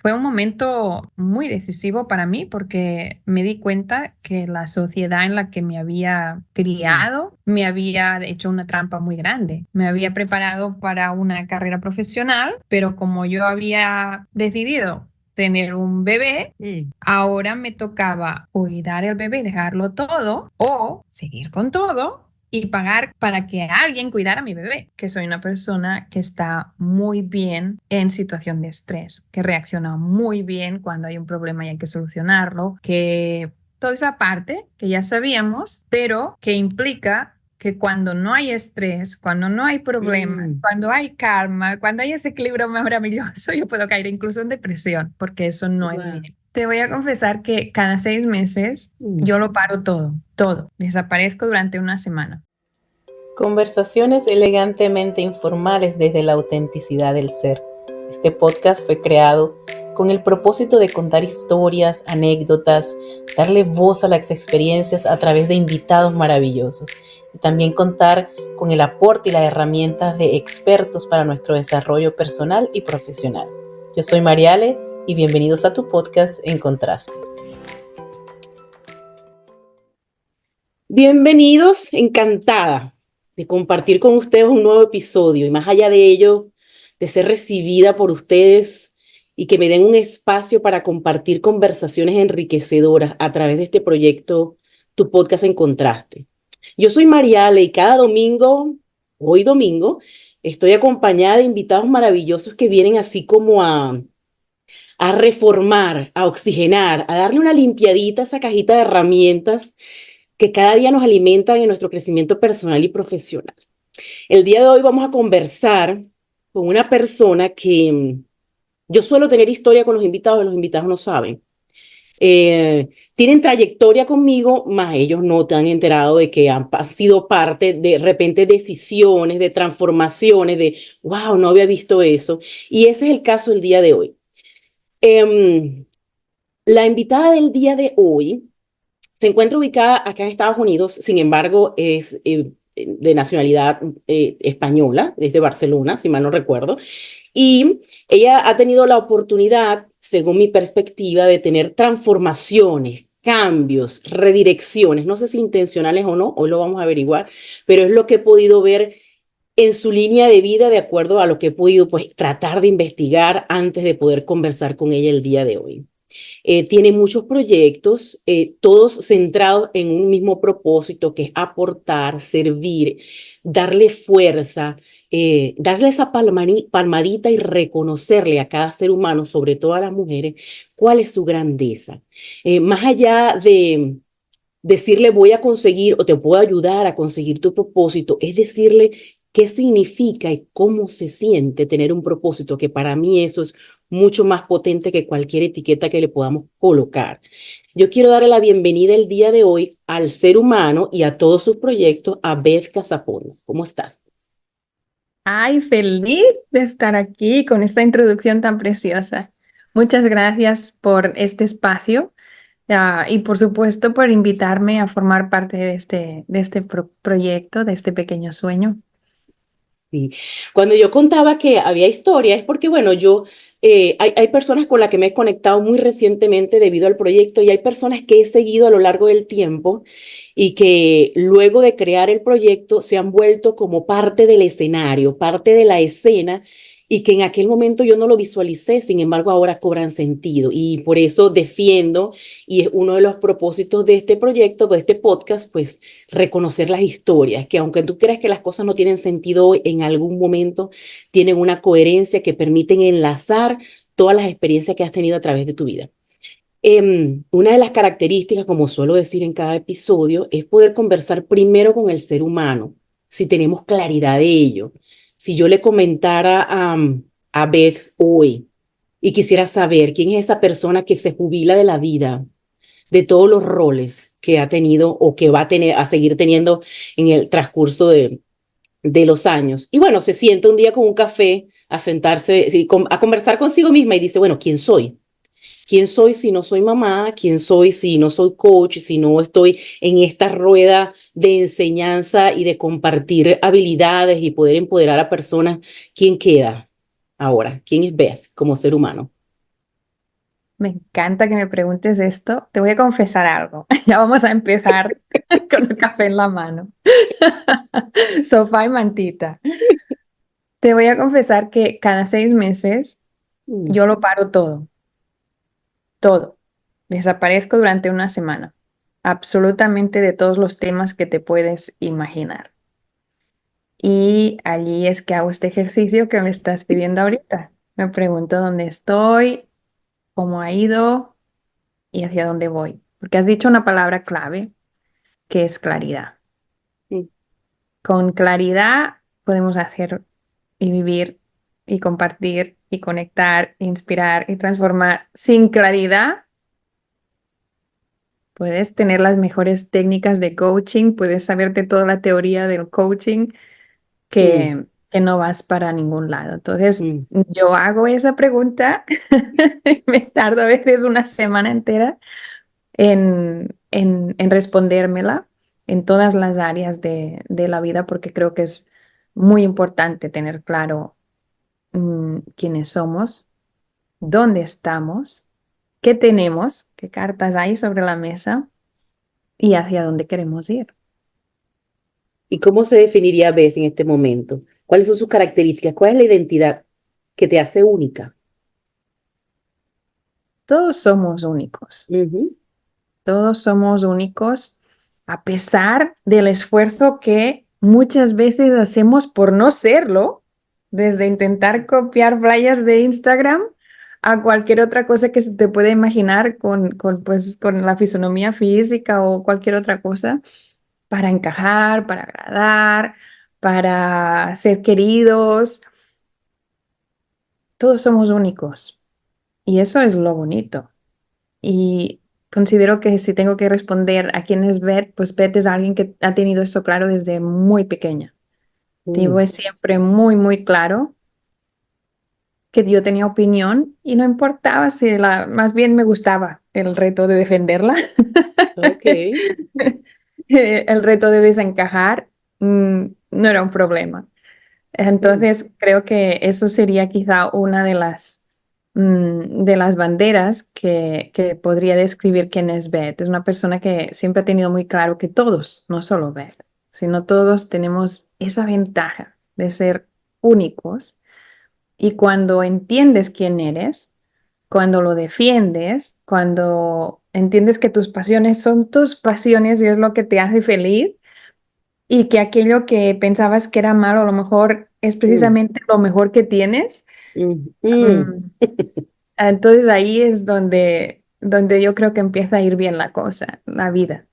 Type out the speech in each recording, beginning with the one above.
Fue un momento muy decisivo para mí porque me di cuenta que la sociedad en la que me había criado me había hecho una trampa muy grande. Me había preparado para una carrera profesional, pero como yo había decidido tener un bebé, ahora me tocaba cuidar el bebé y dejarlo todo o seguir con todo y pagar para que alguien cuidara a mi bebé, que soy una persona que está muy bien en situación de estrés, que reacciona muy bien cuando hay un problema y hay que solucionarlo, que toda esa parte que ya sabíamos, pero que implica que cuando no hay estrés, cuando no hay problemas, cuando hay calma, cuando hay ese equilibrio maravilloso, yo puedo caer incluso en depresión, porque eso no es Wow. bien. Te voy a confesar que cada 6 meses yo lo paro todo, todo. Desaparezco durante una semana. Conversaciones elegantemente informales desde la autenticidad del ser. Este podcast fue creado con el propósito de contar historias, anécdotas, darle voz a las experiencias a través de invitados maravillosos y también contar con el aporte y las herramientas de expertos para nuestro desarrollo personal y profesional. Yo soy Mariale y bienvenidos a tu podcast En Contraste. Bienvenidos, encantada de compartir con ustedes un nuevo episodio y más allá de ello, de ser recibida por ustedes y que me den un espacio para compartir conversaciones enriquecedoras a través de este proyecto, tu podcast En Contraste. Yo soy Mariale y cada domingo, hoy domingo, estoy acompañada de invitados maravillosos que vienen así como a reformar, a oxigenar, a darle una limpiadita a esa cajita de herramientas que cada día nos alimentan en nuestro crecimiento personal y profesional. El día de hoy vamos a conversar con una persona que yo suelo tener historia con los invitados no saben. Tienen trayectoria conmigo, más ellos no te han enterado de que han sido parte de repente decisiones, de transformaciones, de wow, no había visto eso. Y ese es el caso del día de hoy. Eh, la invitada del día de hoy se encuentra ubicada acá en Estados Unidos, sin embargo, es de nacionalidad española, es de Barcelona, si mal no recuerdo, y ella ha tenido la oportunidad, según mi perspectiva, de tener transformaciones, cambios, redirecciones, no sé si intencionales o no, hoy lo vamos a averiguar, pero es lo que he podido ver en su línea de vida de acuerdo a lo que he podido pues tratar de investigar antes de poder conversar con ella el día de hoy. Tiene muchos proyectos, todos centrados en un mismo propósito, que es aportar, servir, darle fuerza, darle esa palmadita y reconocerle a cada ser humano, sobre todo a las mujeres, cuál es su grandeza. Más allá de decirle voy a conseguir o te puedo ayudar a conseguir tu propósito, es decirle qué significa y cómo se siente tener un propósito, que para mí eso es mucho más potente que cualquier etiqueta que le podamos colocar. Yo quiero darle la bienvenida el día de hoy al ser humano y a todos sus proyectos a Beth Casapón. ¿Cómo estás? Ay, feliz de estar aquí con esta introducción tan preciosa. Muchas gracias por este espacio, y por supuesto por invitarme a formar parte de este proyecto, de este pequeño sueño. Sí. Cuando yo contaba que había historia es porque, bueno, hay personas con las que me he conectado muy recientemente debido al proyecto y hay personas que he seguido a lo largo del tiempo y que luego de crear el proyecto se han vuelto como parte del escenario, parte de la escena y que en aquel momento yo no lo visualicé, sin embargo ahora cobran sentido y por eso defiendo y es uno de los propósitos de este proyecto, de este podcast, pues reconocer las historias, que aunque tú creas que las cosas no tienen sentido hoy, en algún momento tienen una coherencia que permiten enlazar todas las experiencias que has tenido a través de tu vida. Una de las características, como suelo decir en cada episodio, es poder conversar primero con el ser humano, si tenemos claridad de ello. Si yo le comentara a Beth hoy y quisiera saber quién es esa persona que se jubila de la vida, de todos los roles que ha tenido o que va a tener, a seguir teniendo en el transcurso de los años. Y bueno, se sienta un día con un café a sentarse, sí, a conversar consigo misma y dice, bueno, ¿quién soy? ¿Quién soy si no soy mamá? ¿Quién soy si no soy coach? Si no estoy en esta rueda de enseñanza y de compartir habilidades y poder empoderar a personas. ¿Quién queda ahora? ¿Quién es Beth como ser humano? Me encanta que me preguntes esto. Te voy a confesar algo. Ya vamos a empezar con el café en la mano. Sofá y mantita. Te voy a confesar que cada 6 meses Mm, yo lo paro todo, todo. Desaparezco durante una semana. Absolutamente de todos los temas que te puedes imaginar. Y allí es que hago este ejercicio que me estás pidiendo ahorita. Me pregunto dónde estoy, cómo ha ido y hacia dónde voy. Porque has dicho una palabra clave que es claridad. mm. Con claridad podemos hacer y vivir y compartir y conectar, inspirar y transformar. Sin claridad puedes tener las mejores técnicas de coaching, puedes saberte toda la teoría del coaching Mm, que no vas para ningún lado. Entonces, mm. yo hago esa pregunta y me tardo a veces una semana entera en respondérmela en todas las áreas de la vida porque creo que es muy importante tener claro quiénes somos, dónde estamos, qué tenemos, qué cartas hay sobre la mesa y hacia dónde queremos ir. ¿Y cómo se definiría Bess en este momento? ¿Cuáles son sus características? ¿Cuál es la identidad que te hace única? Todos somos únicos. Ujú, Todos somos únicos a pesar del esfuerzo que muchas veces hacemos por no serlo, desde intentar copiar flyers de Instagram a cualquier otra cosa que se te pueda imaginar pues, con la fisonomía física o cualquier otra cosa, para encajar, para agradar, para ser queridos. Todos somos únicos y eso es lo bonito. Y considero que si tengo que responder a quién es Beth, pues Beth es alguien que ha tenido eso claro desde muy pequeña. mm, Tuve siempre muy, muy claro que yo tenía opinión y no importaba si más bien me gustaba el reto de defenderla, ok. el reto de desencajar, no era un problema. Mm, Entonces, creo que eso sería quizá una de las banderas que podría describir quién es Beth. Es una persona que siempre ha tenido muy claro que todos, no solo Beth, sino todos tenemos esa ventaja de ser únicos y cuando entiendes quién eres, cuando lo defiendes, cuando entiendes que tus pasiones son tus pasiones y es lo que te hace feliz, y que aquello que pensabas que era malo a lo mejor es mm, precisamente lo mejor que tienes. mm, mm. Mm, entonces ahí es donde yo creo que empieza a ir bien la cosa, la vida.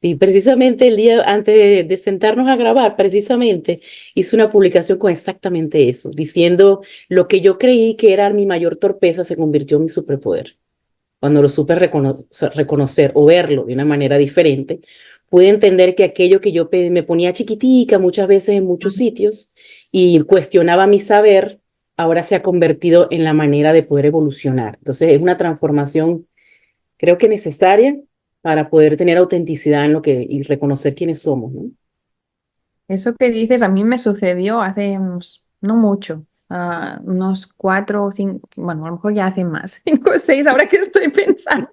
Sí, precisamente el día antes de sentarnos a grabar, precisamente hice una publicación con exactamente eso, diciendo lo que yo creí que era mi mayor torpeza se convirtió en mi superpoder. Cuando lo supe reconocer o verlo de una manera diferente, pude entender que aquello que yo me ponía chiquitica muchas veces en muchos sitios y cuestionaba mi saber, ahora se ha convertido en la manera de poder evolucionar. Entonces es una transformación, creo que necesaria para poder tener autenticidad en lo que y reconocer quiénes somos, ¿no? Eso que dices a mí me sucedió hace no mucho, unos 4 o 5, bueno, a lo mejor ya hace más, 5 o 6, ahora que estoy pensando,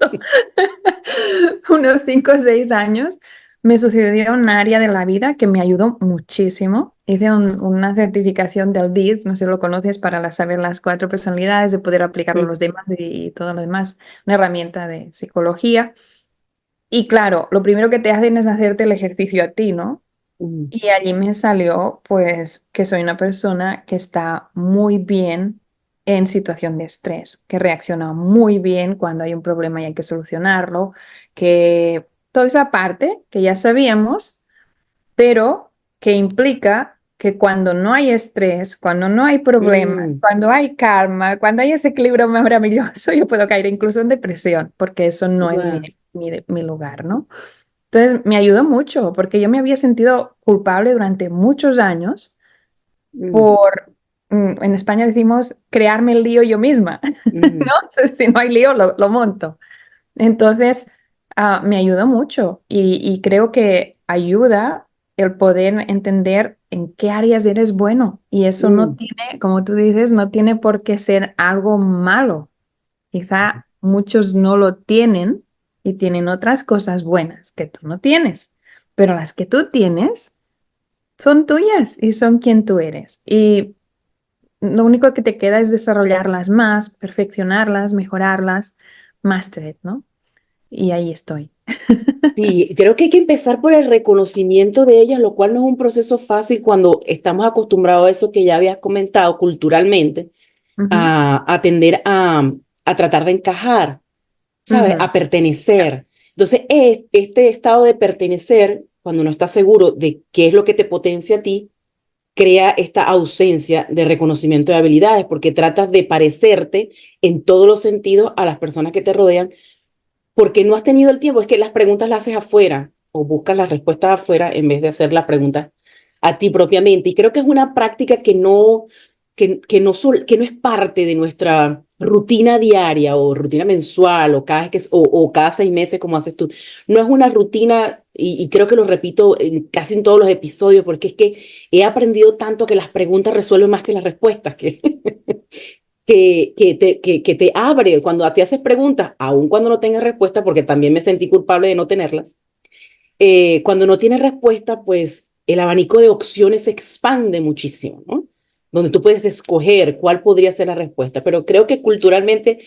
unos 5 o 6 años, me sucedió en un área de la vida que me ayudó muchísimo. Hice una certificación del DISC, no sé si lo conoces, para saber las 4 personalidades, de poder aplicarlo a Mm, los demás y todo lo demás, una herramienta de psicología. Y claro, lo primero que te hacen es hacerte el ejercicio a ti, ¿no? mm, Y allí me salió, pues, que soy una persona que está muy bien en situación de estrés, que reacciona muy bien cuando hay un problema y hay que solucionarlo, que toda esa parte que ya sabíamos, pero que implica que cuando no hay estrés, cuando no hay problemas, mm, cuando hay calma, cuando hay ese equilibrio maravilloso, yo puedo caer incluso en depresión, porque eso no es guau, mi lugar, ¿no? Entonces me ayudó mucho porque yo me había sentido culpable durante muchos años mm, por, en España decimos, crearme el lío yo misma, mm, ¿no? Si no hay lío, lo monto. Entonces, me ayudó mucho y creo que ayuda el poder entender en qué áreas eres bueno. Y eso no mm, tiene, como tú dices, no tiene por qué ser algo malo. Quizá muchos no lo tienen y tienen otras cosas buenas que tú no tienes, pero las que tú tienes son tuyas y son quien tú eres. Y lo único que te queda es desarrollarlas más, perfeccionarlas, mejorarlas, master it, ¿no? Y ahí estoy. Sí, creo que hay que empezar por el reconocimiento de ellas, lo cual no es un proceso fácil cuando estamos acostumbrados a eso que ya habías comentado culturalmente, Ujú, a tender a tratar de encajar, ¿sabes? ujú. A pertenecer. Entonces, este estado de pertenecer, cuando no estás seguro de qué es lo que te potencia a ti, crea esta ausencia de reconocimiento de habilidades, porque tratas de parecerte en todos los sentidos a las personas que te rodean, porque no has tenido el tiempo. Es que las preguntas las haces afuera o buscas las respuestas afuera en vez de hacer las preguntas a ti propiamente. Y creo que es una práctica que no es parte de nuestra rutina diaria o rutina mensual o o cada 6 meses como haces tú. No es una rutina, y creo que lo repito casi en todos los episodios, porque es que he aprendido tanto que las preguntas resuelven más que las respuestas, que te abre cuando te haces preguntas, aun cuando no tengas respuesta, porque también me sentí culpable de no tenerlas. Cuando no tienes respuesta, pues el abanico de opciones se expande muchísimo, ¿no? Donde tú puedes escoger cuál podría ser la respuesta. Pero creo que culturalmente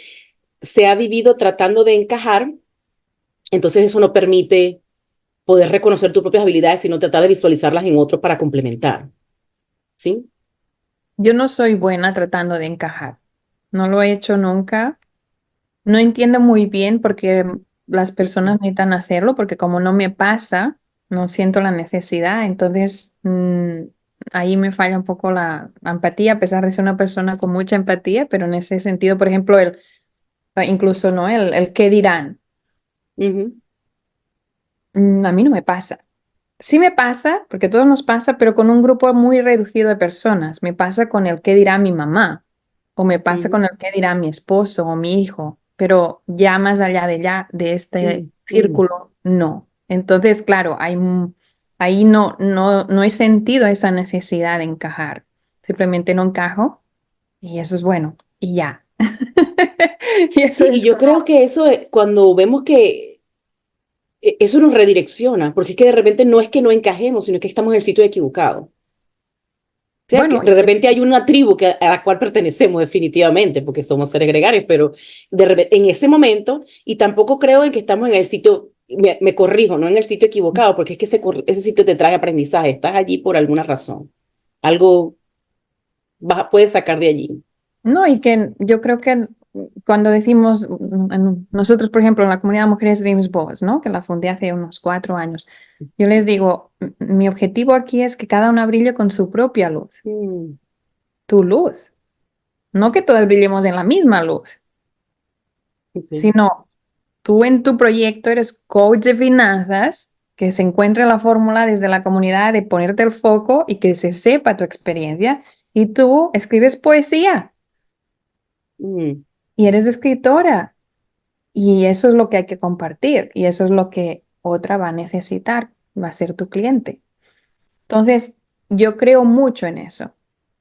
se ha vivido tratando de encajar, entonces eso no permite poder reconocer tus propias habilidades, sino tratar de visualizarlas en otros para complementar, ¿sí? Yo no soy buena tratando de encajar. No lo he hecho nunca. No entiendo muy bien por qué las personas necesitan hacerlo, porque como no me pasa, no siento la necesidad. Entonces, ahí me falla un poco la empatía, a pesar de ser una persona con mucha empatía, pero en ese sentido, por ejemplo, incluso no el qué dirán. Ujú, A mí no me pasa. Sí me pasa, porque a todos nos pasa, pero con un grupo muy reducido de personas. Me pasa con el qué dirá mi mamá, o me pasa ujú, con el qué dirá mi esposo o mi hijo, pero ya más allá de este mm, mm. círculo, no. Entonces, claro, ahí no he sentido esa necesidad de encajar. Simplemente no encajo y eso es bueno, y ya. Y eso Sí, y es yo como, creo que eso, cuando vemos que eso nos redirecciona, porque es que de repente no es que no encajemos, sino que estamos en el sitio equivocado. O sea, que bueno, de repente hay una tribu a la cual pertenecemos definitivamente, porque somos seres gregarios, pero de repente, en ese momento, y tampoco creo en que estamos en el sitio, me corrijo, no en el sitio equivocado, porque es que ese sitio te trae aprendizaje, estás allí por alguna razón, algo puedes sacar de allí. no, y que yo creo que cuando decimos, nosotros, por ejemplo, en la comunidad de mujeres Dreams Boss, ¿no? Que la fundé hace unos 4 años, yo les digo, mi objetivo aquí es que cada una brille con su propia luz, Mm, tu luz, no que todas brillemos en la misma luz, ok. sino tú en tu proyecto eres coach de finanzas, que se encuentre la fórmula desde la comunidad de ponerte el foco y que se sepa tu experiencia, y tú escribes poesía Mm, y eres escritora. Y eso es lo que hay que compartir y eso es lo que otra va a necesitar, va a ser tu cliente. Entonces, yo creo mucho en eso,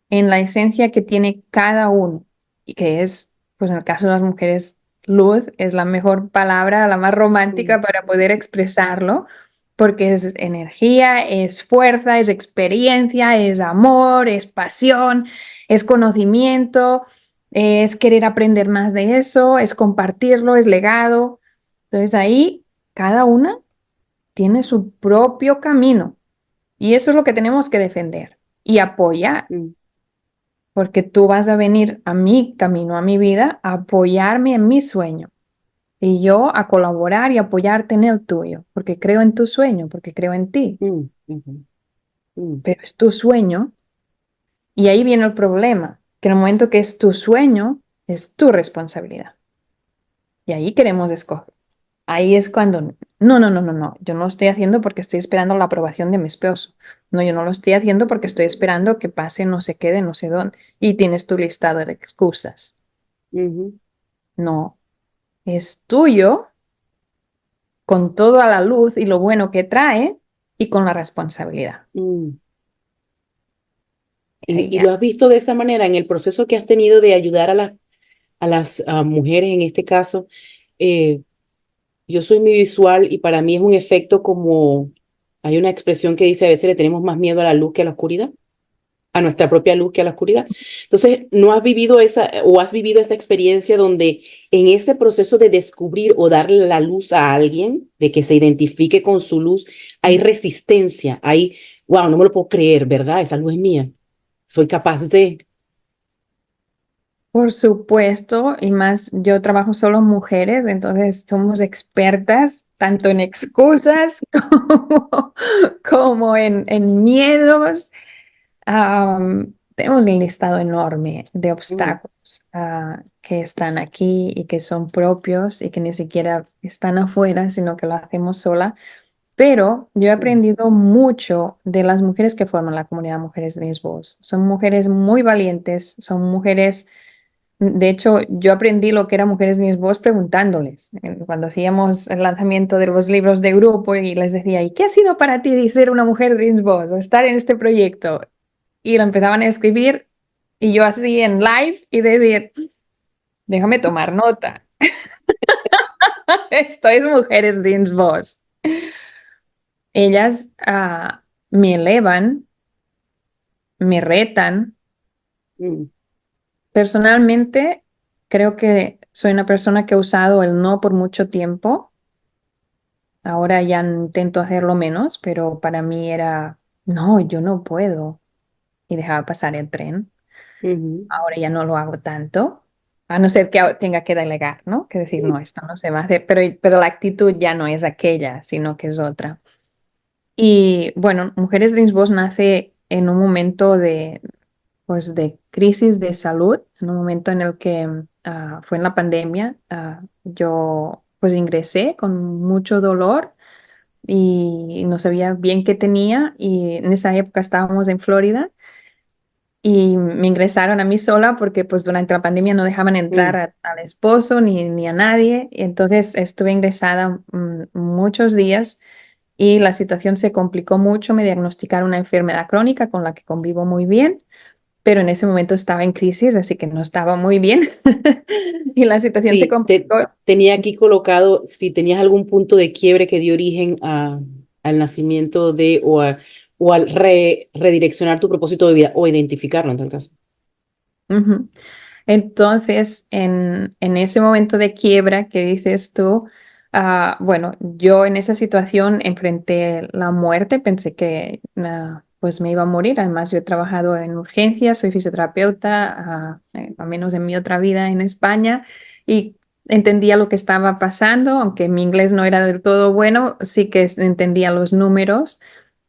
en la esencia que tiene cada uno y que es, pues en el caso de las mujeres, luz es la mejor palabra, la más mm, romántica para poder expresarlo, porque es energía, es fuerza, es experiencia, es amor, es pasión, es conocimiento, es querer aprender más de eso, es compartirlo, es legado. Entonces ahí cada una tiene su propio camino y eso es lo que tenemos que defender y apoyar, mm, porque tú vas a venir a mi camino, a mi vida, a apoyarme en mi sueño y yo a colaborar y apoyarte en el tuyo, porque creo en tu sueño, porque creo en ti, mm, ujú, mm, pero es tu sueño y ahí viene el problema, que en el momento que es tu sueño, es tu responsabilidad y ahí queremos escoger. Ahí es cuando, no, yo no lo estoy haciendo porque estoy esperando la aprobación de mi esposo. No, yo no lo estoy haciendo porque estoy esperando que pase no sé qué de no sé dónde. Y tienes tu listado de excusas. ujú, No, es tuyo con toda la luz y lo bueno que trae y con la responsabilidad. mm. Y ahí Y lo ya. has visto de esa manera en el proceso que has tenido de ayudar a a las mujeres en este caso. Eh, yo soy muy visual y para mí es un efecto como, hay una expresión que dice a veces le tenemos más miedo a la luz que a la oscuridad, a nuestra propia luz que a la oscuridad. Entonces, ¿no has vivido esa o has vivido esa experiencia donde en ese proceso de descubrir o darle la luz a alguien, de que se identifique con su luz, hay resistencia, hay, wow, no me lo puedo creer, ¿verdad? Esa luz es mía. Soy capaz de... Por supuesto, y más yo trabajo solo en mujeres, entonces somos expertas tanto en excusas como en miedos. Tenemos un listado enorme de Mm, obstáculos que están aquí y que son propios y que ni siquiera están afuera, sino que lo hacemos sola. Pero yo he mm, aprendido mucho de las mujeres que forman la comunidad Mujeres de Voz. Son mujeres muy valientes, son mujeres, de hecho, yo aprendí lo que era Mujeres de Voz preguntándoles. Cuando hacíamos el lanzamiento de los libros de grupo y les decía, ¿y qué ha sido para ti ser una mujer de Voz o estar en este proyecto? Y lo empezaban a escribir y yo así en live y decir, déjame tomar nota. Esto es Mujeres de Voz. Ellas me elevan, me retan. mm, Personalmente, creo que soy una persona que ha usado el no por mucho tiempo. Ahora ya intento hacerlo menos, pero para mí era, no, yo no puedo. Y dejaba pasar el tren. ujú. Ahora ya no lo hago tanto, a no ser que tenga que delegar, ¿no? Que decir, no, Sí, esto no se va a hacer, pero la actitud ya no es aquella, sino que es otra. Y bueno, Mujeres Dreams Boss nace en un momento pues, de crisis de salud, en un momento en el que fue en la pandemia. Yo pues ingresé con mucho dolor y no sabía bien qué tenía y en esa época estábamos en Florida y me ingresaron a mí sola porque pues durante la pandemia no dejaban entrar mm, al esposo ni a nadie. Y entonces estuve ingresada muchos días y la situación se complicó mucho. Me diagnosticaron una enfermedad crónica con la que convivo muy bien, pero en ese momento estaba en crisis, así que no estaba muy bien y la situación se sí, complicó. tenía aquí colocado si tenías algún punto de quiebre que dio origen al nacimiento de o al redireccionar tu propósito de vida o identificarlo en tal caso. Ujú. Entonces, en ese momento de quiebra que dices tú, bueno, yo en esa situación enfrenté la muerte, pensé que pues me iba a morir. Además, yo he trabajado en urgencias, soy fisioterapeuta, al menos en mi otra vida en España, y entendía lo que estaba pasando, aunque mi inglés no era del todo bueno, sí que entendía los números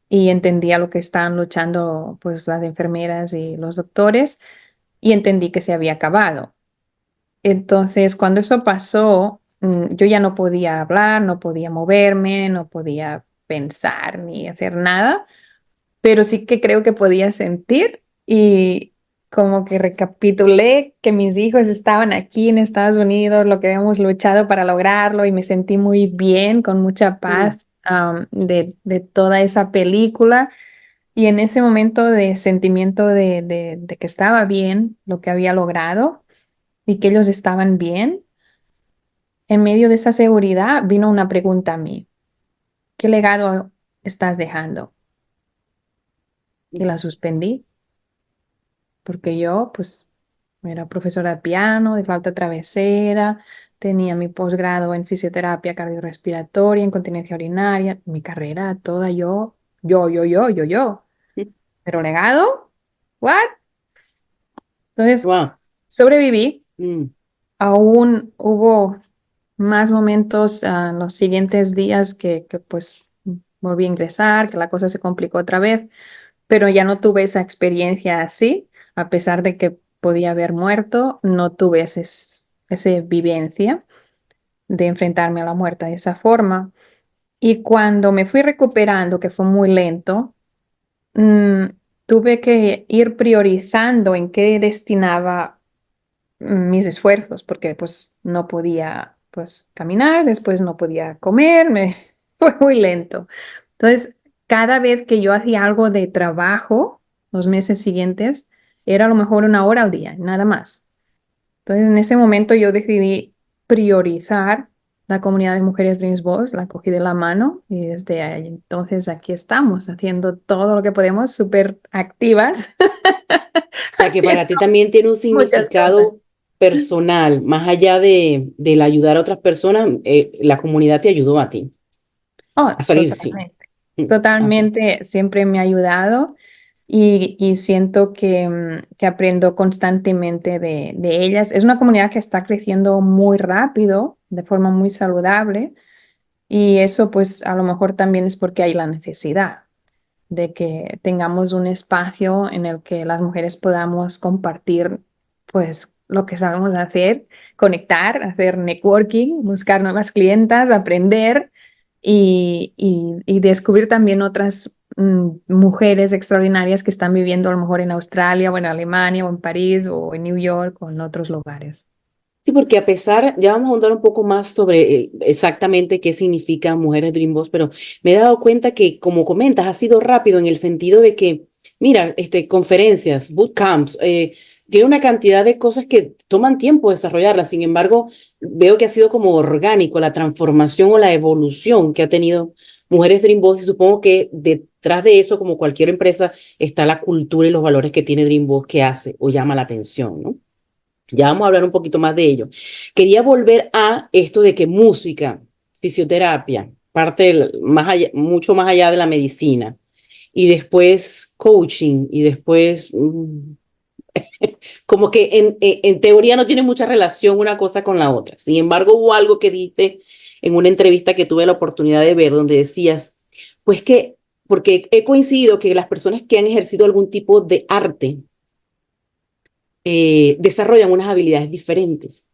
y entendía lo que estaban luchando pues las enfermeras y los doctores y entendí que se había acabado. Entonces, cuando eso pasó, yo ya no podía hablar, no podía moverme, no podía pensar ni hacer nada, pero sí que creo que podía sentir y como que recapitulé que mis hijos estaban aquí en Estados Unidos, lo que habíamos luchado para lograrlo y me sentí muy bien, con mucha Mm, paz, de toda esa película. Y en ese momento de sentimiento de que estaba bien, lo que había logrado y que ellos estaban bien, en medio de esa seguridad vino una pregunta a mí: ¿qué legado estás dejando? Y la suspendí porque yo pues era profesora de piano, de flauta travesera, tenía mi posgrado en fisioterapia cardiorrespiratoria, incontinencia urinaria, mi carrera toda yo. mm, Pero legado, ¿what? Entonces wow. sobreviví. Mm, Aún hubo más momentos en los siguientes días que pues volví a ingresar, que la cosa se complicó otra vez, pero ya no tuve esa experiencia así, a pesar de que podía haber muerto, no tuve esa vivencia de enfrentarme a la muerte de esa forma. Y cuando me fui recuperando, que fue muy lento, mm, tuve que ir priorizando en qué destinaba mis esfuerzos, porque pues no podía pues caminar, después no podía comer, fue muy lento. Entonces, cada vez que yo hacía algo de trabajo, los meses siguientes, era a lo mejor una hora al día, nada más. Entonces, en ese momento yo decidí priorizar la comunidad de mujeres Dreams Boss, la cogí de la mano y desde ahí entonces aquí estamos haciendo todo lo que podemos, súper activas, O sea, que para ti haciendo también tiene un muchas cosas. significado personal, más allá del ayudar a otras personas, la comunidad te ayudó a ti Oh, a salir, sí. totalmente. Así. Totalmente, siempre me ha ayudado y siento que aprendo constantemente de ellas. Es una comunidad que está creciendo muy rápido, de forma muy saludable, y eso pues a lo mejor también es porque hay la necesidad de que tengamos un espacio en el que las mujeres podamos compartir pues lo que sabemos hacer, conectar, hacer networking, buscar nuevas clientas, aprender y descubrir también otras mujeres extraordinarias que están viviendo a lo mejor en Australia o en Alemania o en París o en New York o en otros lugares. Sí, porque a pesar, ya vamos a ahondar un poco más sobre exactamente qué significa Mujeres Dream Boss, pero me he dado cuenta que, como comentas, ha sido rápido en el sentido de que, mira, conferencias, bootcamps, tiene una cantidad de cosas que toman tiempo desarrollarlas. Sin embargo, veo que ha sido como orgánico la transformación o la evolución que ha tenido Mujeres Dream Boss, y supongo que detrás de eso, como cualquier empresa, está la cultura y los valores que tiene Dream Boss que hace o llama la atención, ¿no? Ya vamos a hablar un poquito más de ello. Quería volver a esto de que música, fisioterapia, más allá, mucho más allá de la medicina, y después coaching, y después como que en teoría no tiene mucha relación una cosa con la otra. Sin embargo, hubo algo que diste en una entrevista que tuve la oportunidad de ver, donde decías, pues que, porque he coincidido que las personas que han ejercido algún tipo de arte desarrollan unas habilidades diferentes,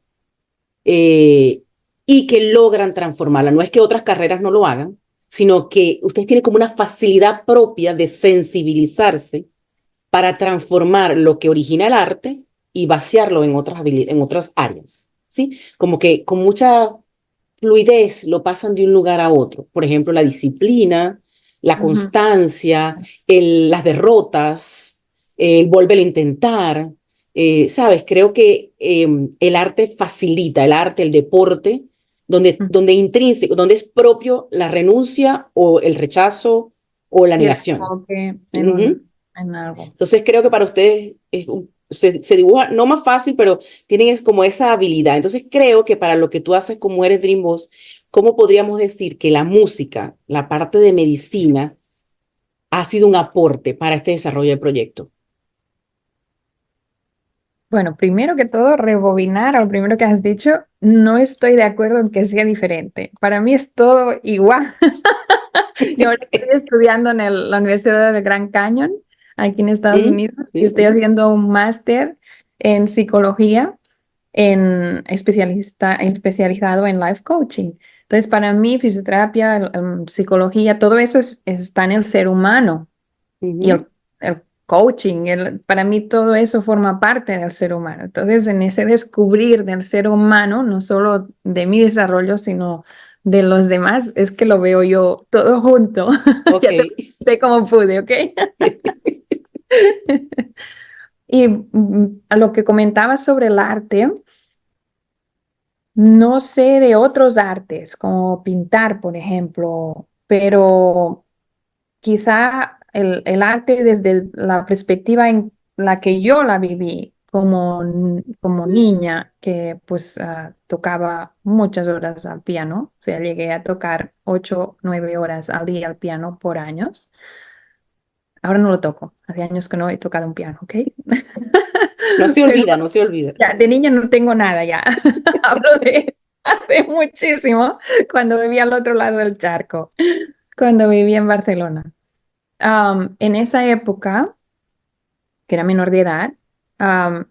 eh, y que logran transformarla. No es que otras carreras no lo hagan, sino que ustedes tienen como una facilidad propia de sensibilizarse para transformar lo que origina el arte y vaciarlo en otras áreas, ¿sí? Como que con mucha fluidez lo pasan de un lugar a otro. Por ejemplo, la disciplina, la Ujú. constancia, las derrotas, el volver a intentar. ¿Sabes? Creo que el arte facilita, el arte, el deporte, donde intrínseco, donde es propio la renuncia o el rechazo o la Y el negación. enfoque Ujú. en algo. Entonces creo que para ustedes se dibuja, no más fácil, pero tienen como esa habilidad. Entonces creo que para lo que tú haces como eres Dream Boss, ¿cómo podríamos decir que la música, la parte de medicina, ha sido un aporte para este desarrollo del proyecto? Bueno, primero que todo, rebobinar a lo primero que has dicho, no estoy de acuerdo en que sea diferente. Para mí es todo igual. Yo ahora estoy estudiando en la Universidad del Gran Cañón, aquí en Estados ¿Mm? Unidos, y ¿Sí? estoy haciendo un máster en psicología, especializado en life coaching. Entonces, para mí, fisioterapia, psicología, todo eso está en el ser humano. Y Ujú. el coaching, para mí todo eso forma parte del ser humano. Entonces, en ese descubrir del ser humano, no solo de mi desarrollo, sino de los demás, es que lo veo yo todo junto. Ok. Ya te conté cómo pude, ¿ok? Y a lo que comentaba sobre el arte, no sé de otros artes, como pintar, por ejemplo, pero quizá el arte desde la perspectiva en la que yo la viví como niña, que pues tocaba muchas horas al piano, o sea, llegué a tocar 8, 9 horas al día al piano por años. Ahora no lo toco, hace años que no he tocado un piano, ¿ok? No se Pero olvida, no se olvida. ya, de niña no tengo nada ya. Hablo de hace muchísimo, cuando vivía al otro lado del charco, cuando vivía en Barcelona. En esa época, que era menor de edad, am,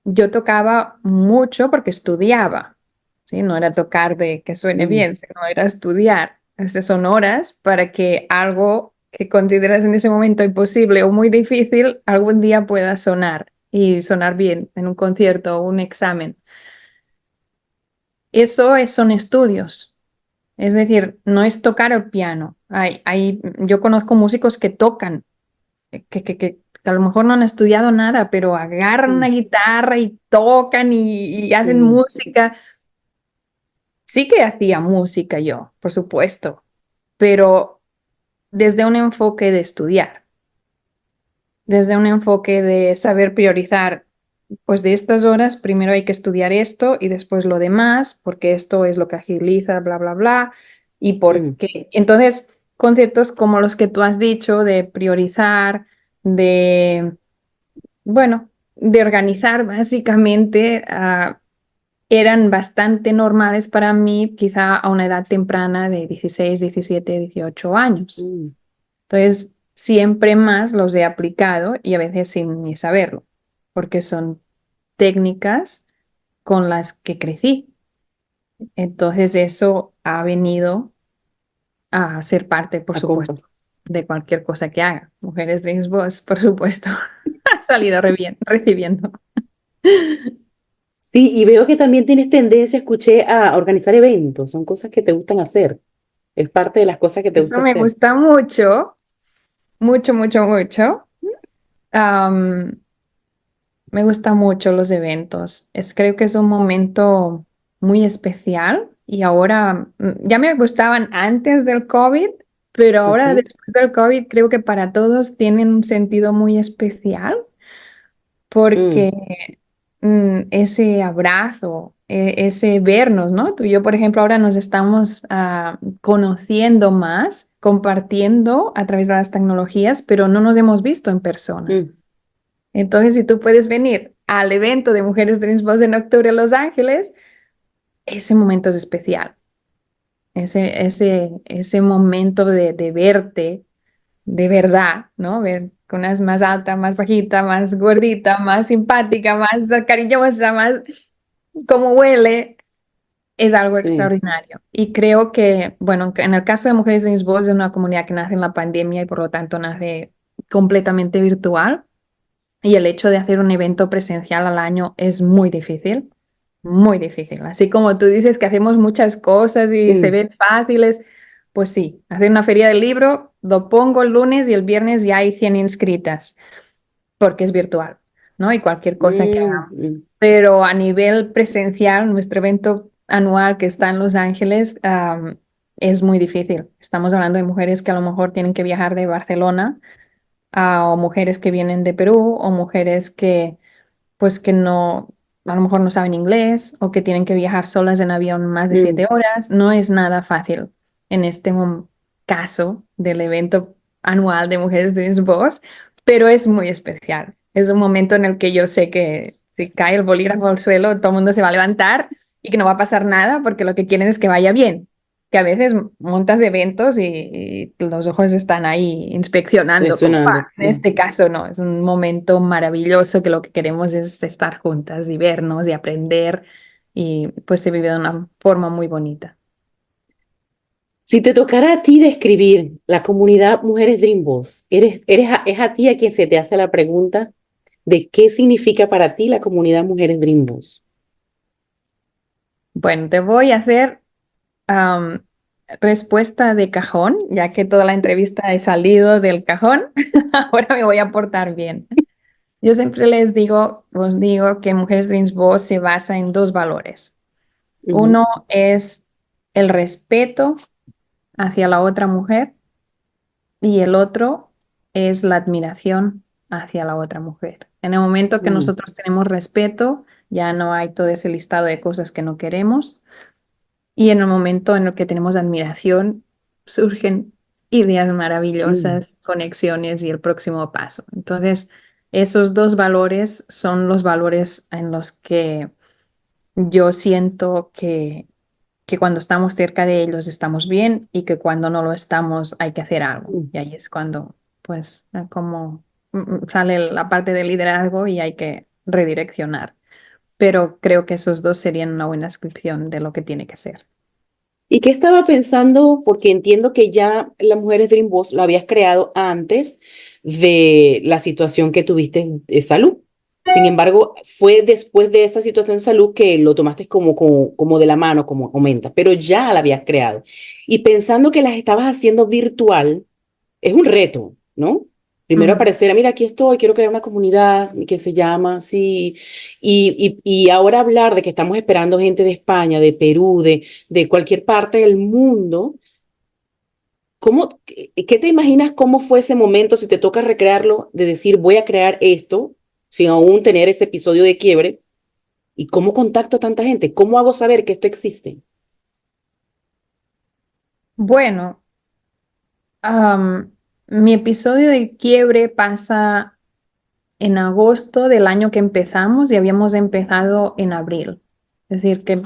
yo tocaba mucho porque estudiaba, ¿sí? No era tocar de que suene Mm, bien, sino era estudiar. Esas son horas para que algo que consideras en ese momento imposible o muy difícil algún día pueda sonar y sonar bien en un concierto o un examen. Son estudios. Es decir, no es tocar el piano. Yo conozco músicos que tocan que a lo mejor no han estudiado nada, pero agarran una mm, guitarra y tocan y hacen mm, música. Sí que hacía música yo, por supuesto, pero desde un enfoque de estudiar, desde un enfoque de saber priorizar, pues de estas horas primero hay que estudiar esto y después lo demás, porque esto es lo que agiliza, bla, bla, bla, y mm, porque entonces conceptos como los que tú has dicho de priorizar, de, bueno, de organizar básicamente, eran bastante normales para mí, quizá a una edad temprana de 16, 17, 18 años. mm. Entonces, siempre más los he aplicado y a veces sin ni saberlo, porque son técnicas con las que crecí. Entonces, eso ha venido a ser parte, por Acompa- supuesto, de cualquier cosa que haga. Mujeres Dreams Boss, por supuesto, ha salido re bien, recibiendo. Sí, y veo que también tienes tendencia, escuché, a organizar eventos. Son cosas que te gustan hacer. Es parte de las cosas que te Eso gusta me hacer. gusta mucho, mucho, mucho, mucho. Am, Me gustan mucho los eventos. Creo que es un momento muy especial y ahora ya me gustaban antes del COVID, pero ahora Ujú, después del COVID creo que para todos tienen un sentido muy especial mm, porque ese abrazo, ese vernos, ¿no? Tú y yo, por ejemplo, ahora nos estamos conociendo más, compartiendo a través de las tecnologías, pero no nos hemos visto en persona. mm, Entonces, si tú puedes venir al evento de Mujeres Dreams Boss en octubre en Los Ángeles, ese momento es especial. Ese momento de verte de verdad, ¿no? Ver que una es más alta, más bajita, más gordita, más simpática, más cariñosa, más como huele, es algo sí. extraordinario. Y creo que, bueno, que en el caso de Mujeres Dreams Boss es una comunidad que nace en la pandemia y por lo tanto nace completamente virtual. Y el hecho de hacer un evento presencial al año es muy difícil, muy difícil. Así como tú dices que hacemos muchas cosas y se Mm, ven fáciles, pues sí, hacer una feria del libro, lo pongo el lunes y el viernes ya hay 100 inscritas, porque es virtual, ¿no? Y cualquier cosa que mm, hagamos. mm, Pero a nivel presencial, nuestro evento anual que está en Los Ángeles, es muy difícil. Estamos hablando de mujeres que a lo mejor tienen que viajar de Barcelona o mujeres que vienen de Perú o mujeres que pues que no, a lo mejor no saben inglés o que tienen que viajar solas en avión más de mm. 7 horas. No es nada fácil en este caso del evento anual de Mujeres Dreams Boss, pero es muy especial. Es un momento en el que yo sé que si cae el bolígrafo al suelo, todo el mundo se va a levantar y que no va a pasar nada porque lo que quieren es que vaya bien. Que a veces montas eventos y los ojos están ahí inspeccionando, como, Sonando. En este caso no, es un momento maravilloso que lo que queremos es estar juntas y vernos y aprender y pues se vive de una forma muy bonita. Si te tocara a ti describir la comunidad Mujeres Dream Boss, es a ti a quien se te hace la pregunta de qué significa para ti la comunidad Mujeres Dream Boss. Bueno, te voy a hacer am, respuesta de cajón, ya que toda la entrevista he salido del cajón, ahora me voy a portar bien. Yo siempre os digo que Mujeres Dreams Boss se basa en dos valores. Ujú, Uno es el respeto hacia la otra mujer y el otro es la admiración hacia la otra mujer. En el momento que mm, nosotros tenemos respeto, ya no hay todo ese listado de cosas que no queremos y en el momento en el que tenemos admiración, surgen ideas mm, maravillosas, conexiones y el próximo paso. Entonces, esos dos valores son los valores en los que yo siento que cuando estamos cerca de ellos estamos bien y que cuando no lo estamos hay que hacer algo. mm. Y ahí es cuando, pues, como sale la parte del liderazgo y hay que redireccionar. Pero creo que esos dos serían una buena descripción de lo que tiene que ser. ¿Y qué estaba pensando? Porque entiendo que ya las Mujeres Dream Boss lo habías creado antes de la situación que tuviste de salud. Sin embargo, fue después de esa situación de salud que lo tomaste como de la mano, como comentas, pero ya la habías creado. Y pensando que las estabas haciendo virtual, es un reto, ¿no? Primero Ujú. apareciera, mira, aquí estoy, quiero crear una comunidad que se llama así. Y ahora hablar de que estamos esperando gente de España, de Perú, de cualquier parte del mundo. ¿Qué te imaginas cómo fue ese momento si te toca recrearlo, de decir, voy a crear esto, sin aún tener ese episodio de quiebre? ¿Y cómo contacto a tanta gente? ¿Cómo hago saber que esto existe? Bueno, mi episodio de quiebre pasa en agosto del año que empezamos y habíamos empezado en abril. Es decir, que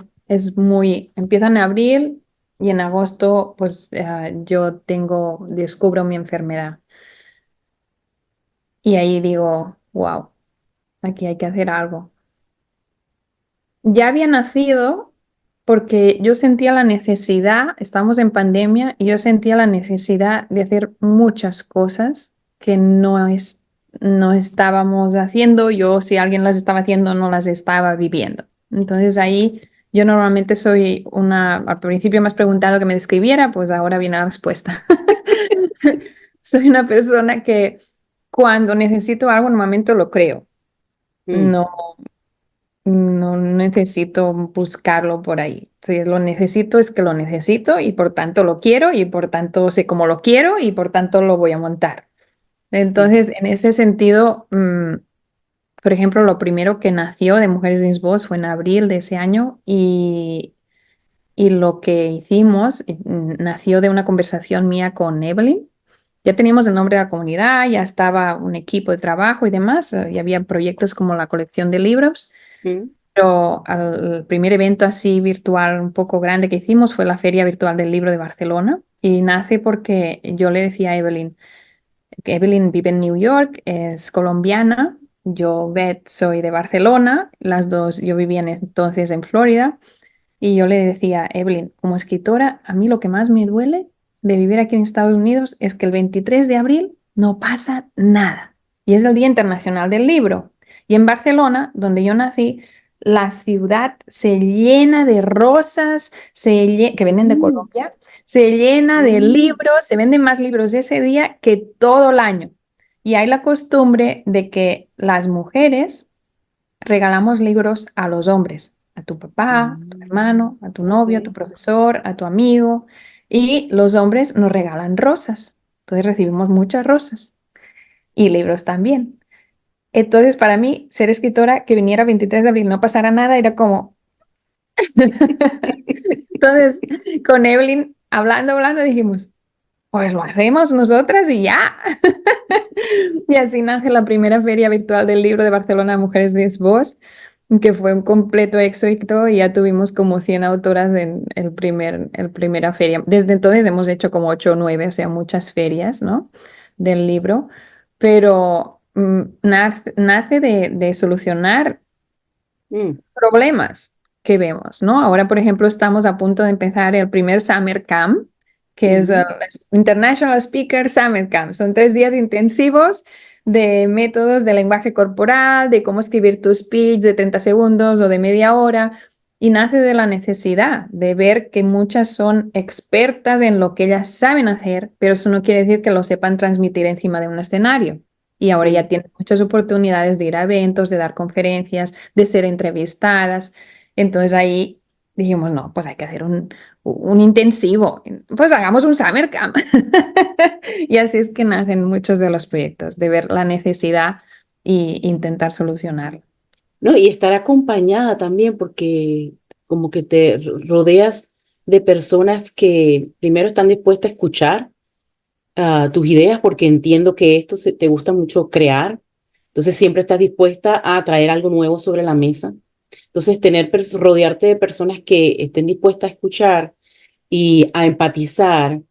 empieza en abril y en agosto pues descubro mi enfermedad. Y ahí digo, wow, aquí hay que hacer algo. Ya había nacido porque yo sentía la necesidad, estábamos en pandemia, y yo sentía la necesidad de hacer muchas cosas que no estábamos haciendo. Yo, si alguien las estaba haciendo, no las estaba viviendo. Entonces ahí yo normalmente al principio me has preguntado que me describiera, pues ahora viene la respuesta. Soy una persona que cuando necesito algo, en un momento lo creo. Mm, No, no necesito buscarlo por ahí. Si lo necesito, es que lo necesito y por tanto lo quiero y por tanto sé cómo lo quiero y por tanto lo voy a montar. mm, Entonces, en ese sentido, por ejemplo, lo primero que nació de Mujeres de Voz fue en abril de ese año y lo que hicimos nació de una conversación mía con Evelyn. Ya teníamos el nombre de la comunidad, ya estaba un equipo de trabajo y demás, y había proyectos como la colección de libros. mm, Pero el primer evento así virtual un poco grande que hicimos fue la Feria Virtual del Libro de Barcelona y nace porque yo le decía a Evelyn, que Evelyn vive en New York, es colombiana, yo Beth soy de Barcelona, las dos, yo vivía entonces en Florida y yo le decía, Evelyn, como escritora, a mí lo que más me duele de vivir aquí en Estados Unidos es que el 23 de abril no pasa nada. Y es el Día Internacional del Libro. Y en Barcelona, donde yo nací, la ciudad se llena de rosas, que vienen de mm, Colombia, se llena de mm, libros, se venden más libros ese día que todo el año. Y hay la costumbre de que las mujeres regalamos libros a los hombres, a tu papá, a tu mm. hermano, a tu novio, a tu Ok. profesor, a tu amigo, y los hombres nos regalan rosas. Entonces recibimos muchas rosas y libros también. Entonces, para mí, ser escritora, que viniera 23 de abril, no pasara nada, era como... Entonces, con Evelyn, hablando, dijimos, pues lo hacemos nosotras y ya. Y así nace la primera feria virtual del libro de Barcelona, Mujeres de Voz, que fue un completo éxito y ya tuvimos como 100 autoras en el primera feria. Desde entonces hemos hecho como 8 o 9, o sea, muchas ferias, ¿no? Del libro, pero nace de solucionar Mm, problemas que vemos, ¿no? Ahora, por ejemplo, estamos a punto de empezar el primer Summer Camp, que es el mm, International Speaker Summer Camp. Son 3 días intensivos de métodos de lenguaje corporal, de cómo escribir tu speech de 30 segundos o de media hora. Y nace de la necesidad de ver que muchas son expertas en lo que ellas saben hacer, pero eso no quiere decir que lo sepan transmitir encima de un escenario. Y ahora mm. ya tienen muchas oportunidades de ir a eventos, de dar conferencias, de ser entrevistadas. Entonces ahí dijimos, no, pues hay que hacer un intensivo, pues hagamos un summer camp. Y así es que nacen muchos de los proyectos, de ver la necesidad e intentar solucionarla. ¿No? Y estar acompañada también, porque como que te rodeas de personas que primero están dispuestas a escuchar tus ideas, porque entiendo que te gusta mucho crear, entonces siempre estás dispuesta a traer algo nuevo sobre la mesa. Entonces, rodearte de personas que estén dispuestas a escuchar y a empatizar,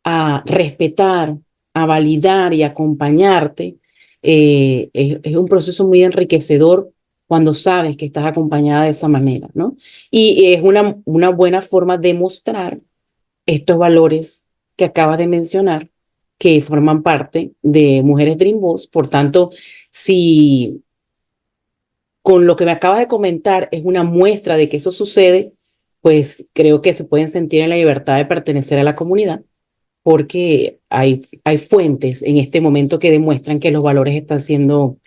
a respetar, a validar y acompañarte, es un proceso muy enriquecedor cuando sabes que estás acompañada de esa manera, ¿no? Y es una buena forma de mostrar estos valores que acabas de mencionar, que forman parte de Mujeres Dream Boss. Por tanto, si con lo que me acabas de comentar es una muestra de que eso sucede, pues creo que se pueden sentir en la libertad de pertenecer a la comunidad porque hay fuentes en este momento que demuestran que los valores están siendo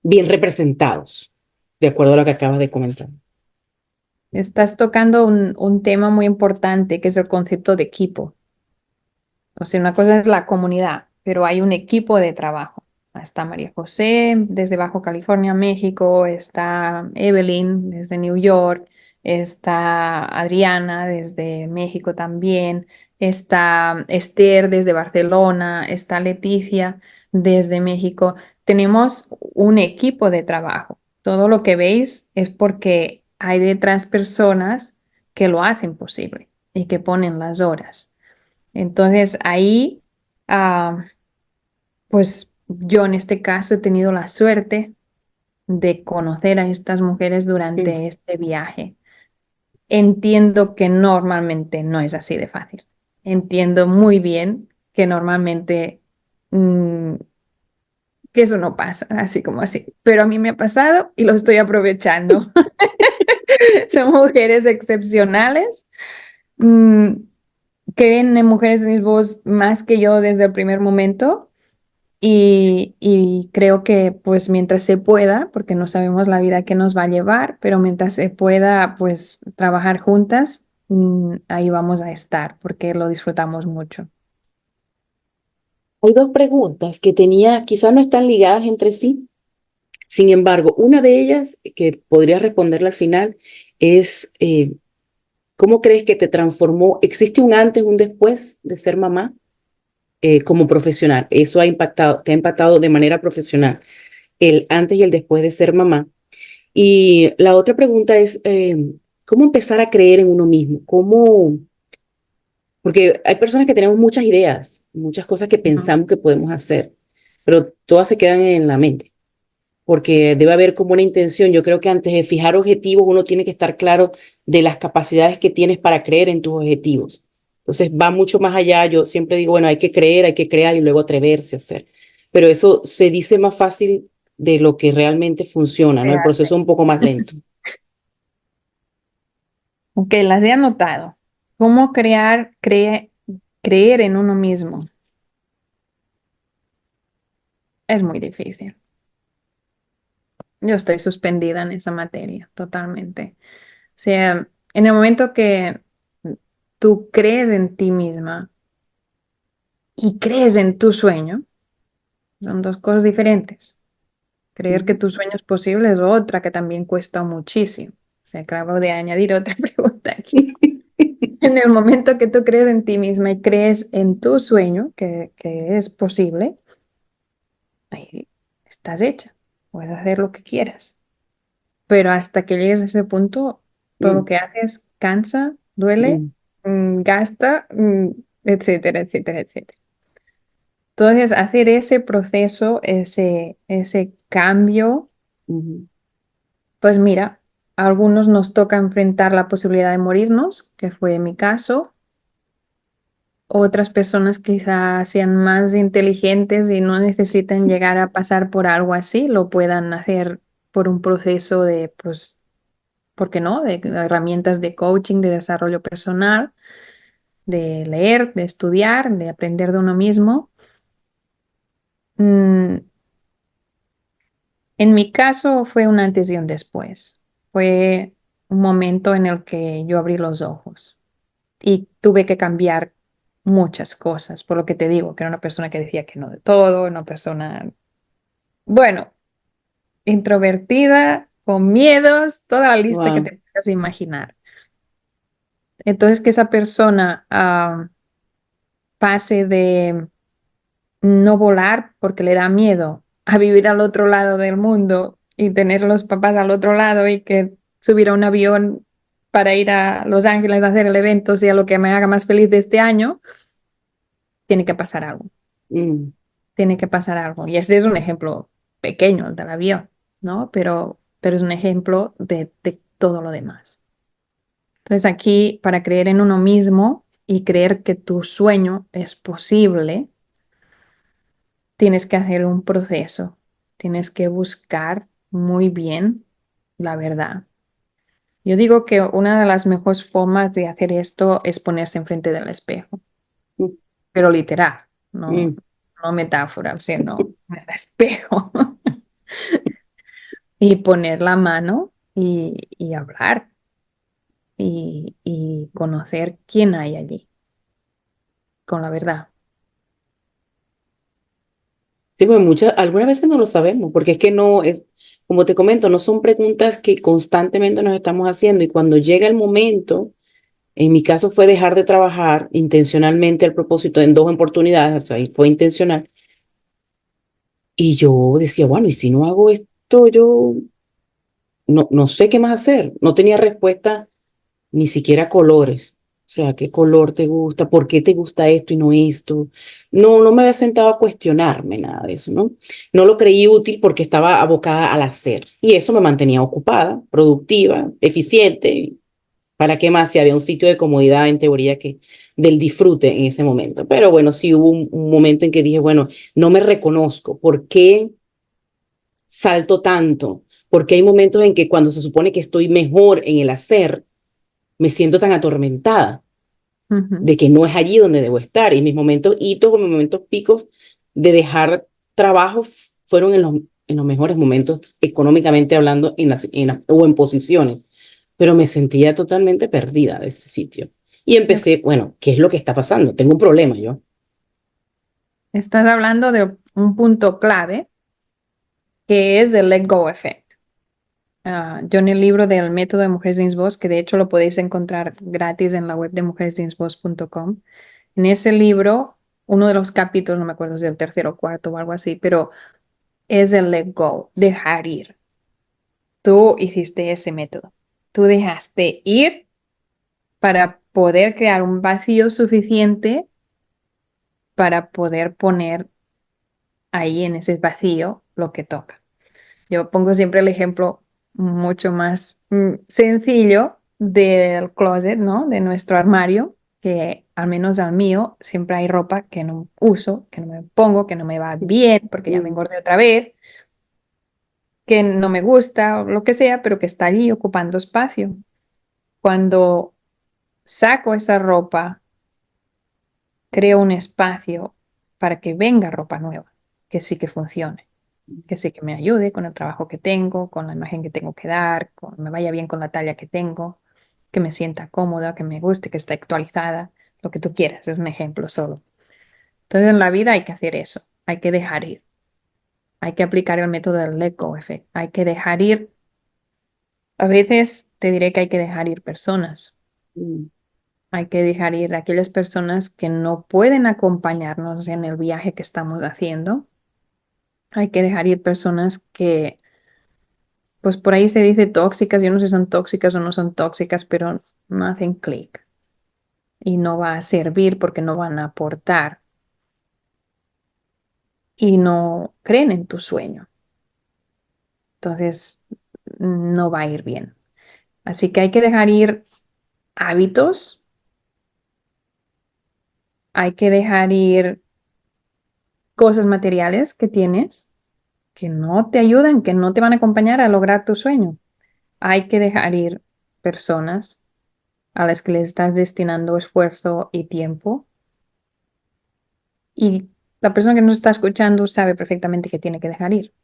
bien representados, de acuerdo a lo que acabas de comentar. Estás tocando un tema muy importante que es el concepto de equipo. O sea, una cosa es la comunidad, pero hay un equipo de trabajo. Está María José desde Bajo California, México, está Evelyn desde New York, está Adriana desde México también, está Esther desde Barcelona, está Leticia desde México. Tenemos un equipo de trabajo. Todo lo que veis es porque hay detrás personas que lo hacen posible y que ponen las horas. Entonces ahí, ah, pues yo en este caso he tenido la suerte de conocer a estas mujeres Mm. durante este viaje. Entiendo que normalmente no es así de fácil. Entiendo muy bien que normalmente mm, que eso no pasa así como así. Pero a mí me ha pasado y lo estoy aprovechando. Son mujeres excepcionales. mm, Creen en mujeres en voz más que yo desde el primer momento. Y creo que pues mientras se pueda, porque no sabemos la vida que nos va a llevar, pero mientras se pueda pues trabajar juntas, ahí vamos a estar porque lo disfrutamos mucho. Hay dos preguntas que tenía, quizás no están ligadas entre sí. Sin embargo, una de ellas que podría responderla al final es, ¿cómo crees que te transformó? ¿Existe un antes, un después de ser mamá como profesional? Eso ha impactado, te ha impactado de manera profesional, el antes y el después de ser mamá. Y la otra pregunta es, ¿cómo empezar a creer en uno mismo? ¿Cómo? Porque hay personas que tenemos muchas ideas, muchas cosas que Ujú. pensamos que podemos hacer, pero todas se quedan en la mente, porque debe haber como una intención. Yo creo que antes de fijar objetivos, uno tiene que estar claro de las capacidades que tienes para creer en tus objetivos. Entonces va mucho más allá. Yo siempre digo, bueno, hay que creer, hay que crear y luego atreverse a hacer. Pero eso se dice más fácil de lo que realmente funciona, ¿no? El proceso es un poco más lento. Ok, las he anotado. ¿Cómo creer en uno mismo? Es muy difícil. Yo estoy suspendida en esa materia, totalmente. O sea, en el momento que tú crees en ti misma y crees en tu sueño, son dos cosas diferentes. Creer que Ujú. tu sueño es posible es otra que también cuesta muchísimo. O sea, acabo de añadir otra pregunta aquí. En el momento que tú crees en ti misma y crees en tu sueño, que es posible, ahí estás hecha. Puedes hacer lo que quieras. Pero hasta que llegues a ese punto, todo lo Mm, que haces cansa, duele, mm, gasta, etcétera, etcétera, etcétera. Entonces, hacer ese proceso, ese cambio, ujú, pues mira, a algunos nos toca enfrentar la posibilidad de morirnos, que fue mi caso. Otras personas quizás sean más inteligentes y no necesiten llegar a pasar por algo así, lo puedan hacer por un proceso de, pues, ¿por qué no? De herramientas de coaching, de desarrollo personal, de leer, de estudiar, de aprender de uno mismo. Mm, en mi caso fue un antes y un después. Fue un momento en el que yo abrí los ojos y tuve que cambiar muchas cosas, por lo que te digo, que era una persona que decía que no de todo, una persona, bueno, introvertida, con miedos, toda la lista que wow, te puedas imaginar. Entonces, que esa persona pase de no volar porque le da miedo a vivir al otro lado del mundo y tener los papás al otro lado y que subir a un avión para ir a Los Ángeles a hacer el evento sea lo que me haga más feliz de este año, tiene que pasar algo. mm, Tiene que pasar algo. Y ese es un ejemplo pequeño, el del avión, ¿no? Pero es un ejemplo de todo lo demás. Entonces aquí, para creer en uno mismo y creer que tu sueño es posible, tienes que hacer un proceso. Tienes que buscar muy bien la verdad. Yo digo que una de las mejores formas de hacer esto es ponerse enfrente del espejo. mm. pero literal, no, Mm. no metáfora, sino me espejo y poner la mano y hablar y conocer quién hay allí, con la verdad. Sí, pues algunas veces no lo sabemos, porque es que no es, como te comento, no son preguntas que constantemente nos estamos haciendo y cuando llega el momento, en mi caso fue dejar de trabajar intencionalmente al propósito en dos oportunidades, o sea, y fue intencional. Y yo decía, bueno, y si no hago esto, yo no sé qué más hacer. No tenía respuesta ni siquiera colores. O sea, ¿qué color te gusta? ¿Por qué te gusta esto y no esto? No me había sentado a cuestionarme nada de eso, ¿no? No lo creí útil porque estaba abocada al hacer. Y eso me mantenía ocupada, productiva, eficiente. ¿Para qué más si había un sitio de comodidad en teoría que del disfrute en ese momento? Pero bueno, sí hubo un momento en que dije, bueno, no me reconozco. ¿Por qué salto tanto? Porque hay momentos en que cuando se supone que estoy mejor en el hacer, me siento tan atormentada Ujú. de que no es allí donde debo estar. Y mis momentos hitos o mis momentos picos de dejar trabajo fueron en los mejores momentos, económicamente hablando, o en posiciones. Pero me sentía totalmente perdida de ese sitio. Y Yo- empecé, bueno, ¿qué es lo que está pasando? Tengo un problema yo. Estás hablando de un punto clave que es el let go effect. Yo en el libro del método de Mujeres de Innsbruck, que de hecho lo podéis encontrar gratis en la web de mujeresdeinnsbruck.com, en ese libro, uno de los capítulos, no me acuerdo si es el tercero o cuarto o algo así, pero es el let go, dejar ir. Tú hiciste ese método. Tú dejaste ir para poder crear un vacío suficiente para poder poner ahí en ese vacío lo que toca. Yo pongo siempre el ejemplo mucho más sencillo del closet, ¿no? De nuestro armario, que al menos al mío siempre hay ropa que no uso, que no me pongo, que no me va bien porque ya me Mm, engordé otra vez, que no me gusta o lo que sea, pero que está allí ocupando espacio. Cuando saco esa ropa, creo un espacio para que venga ropa nueva, que sí que funcione, que sí que me ayude con el trabajo que tengo, con la imagen que tengo que dar, me vaya bien con la talla que tengo, que me sienta cómoda, que me guste, que esté actualizada, lo que tú quieras, es un ejemplo solo. Entonces en la vida hay que hacer eso, hay que dejar ir, hay que aplicar el método del let go effect, hay que dejar ir, a veces te diré que hay que dejar ir personas, mm, hay que dejar ir a aquellas personas que no pueden acompañarnos en el viaje que estamos haciendo, hay que dejar ir personas que pues por ahí se dice tóxicas, yo no sé si son tóxicas o no son tóxicas, pero no hacen clic y no va a servir porque no van a aportar y no creen en tu sueño. Entonces, no va a ir bien. Así que hay que dejar ir hábitos, hay que dejar ir cosas materiales que tienes que no te ayudan, que no te van a acompañar a lograr tu sueño. Hay que dejar ir personas a las que le estás destinando esfuerzo y tiempo. Y la persona que nos está escuchando sabe perfectamente que tiene que dejar ir.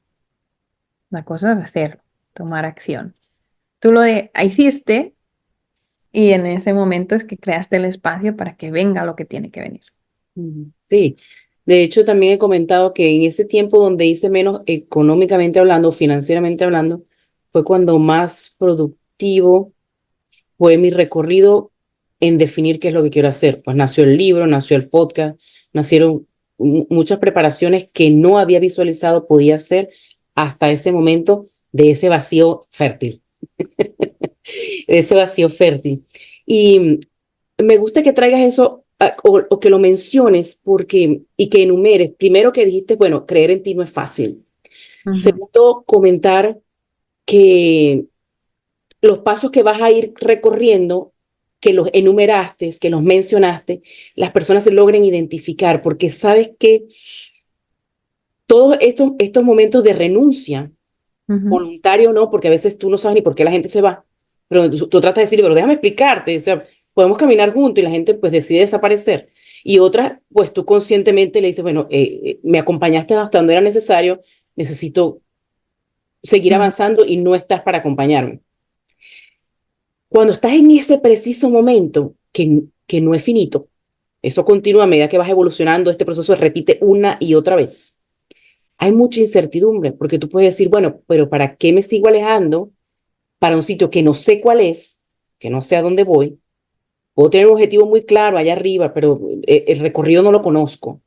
La cosa es hacerlo, tomar acción. Tú hiciste y en ese momento es que creaste el espacio para que venga lo que tiene que venir. sí, de hecho también he comentado que en ese tiempo donde hice menos económicamente hablando, financieramente hablando, fue cuando más productivo fue mi recorrido en definir qué es lo que quiero hacer. Pues nació el libro, nació el podcast, nacieron muchas preparaciones que no había visualizado podía hacer hasta ese momento de ese vacío fértil, de ese vacío fértil. Y me gusta que traigas eso o que lo menciones porque y que enumeres. Primero que dijiste, bueno, creer en ti no es fácil. Ujú, Segundo, comentar que los pasos que vas a ir recorriendo, que los enumeraste, que los mencionaste, las personas se logren identificar, porque sabes que todos estos momentos de renuncia, ujú. voluntario o no, porque a veces tú no sabes ni por qué la gente se va, pero tú tratas de decir, pero déjame explicarte, o sea, podemos caminar juntos y la gente pues decide desaparecer. Y otras, pues tú conscientemente le dices, bueno, me acompañaste hasta donde era necesario, necesito seguir Ujú, avanzando y no estás para acompañarme. Cuando estás en ese preciso momento, que no es finito, eso continúa a medida que vas evolucionando, este proceso se repite una y otra vez. Hay mucha incertidumbre, porque tú puedes decir, bueno, pero ¿para qué me sigo alejando para un sitio que no sé cuál es, que no sé a dónde voy? Puedo tener un objetivo muy claro allá arriba, pero el recorrido no lo conozco.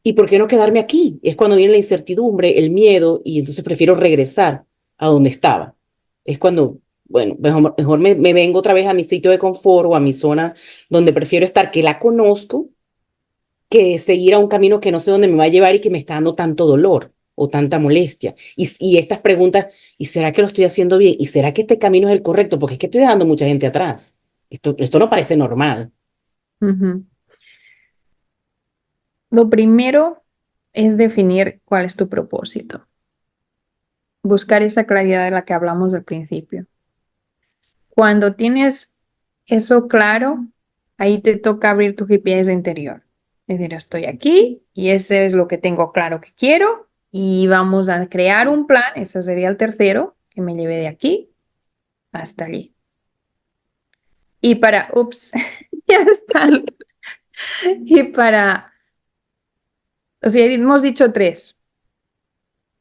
¿Y por qué no quedarme aquí? Es cuando viene la incertidumbre, el miedo, y entonces prefiero regresar a donde estaba. Es cuando, bueno, mejor me vengo otra vez a mi sitio de confort o a mi zona donde prefiero estar, que la conozco, que seguir a un camino que no sé dónde me va a llevar y que me está dando tanto dolor o tanta molestia. Y estas preguntas, ¿y será que lo estoy haciendo bien? ¿Y será que este camino es el correcto? Porque es que estoy dejando mucha gente atrás. Esto no parece normal. ujú. Lo primero es definir cuál es tu propósito. Buscar esa claridad de la que hablamos al principio. Cuando tienes eso claro, ahí te toca abrir tu GPS interior. Es decir, estoy aquí y ese es lo que tengo claro que quiero y vamos a crear un plan, eso sería el tercero, que me lleve de aquí hasta allí. Y para, ups, ya está. Y para, o sea, hemos dicho tres,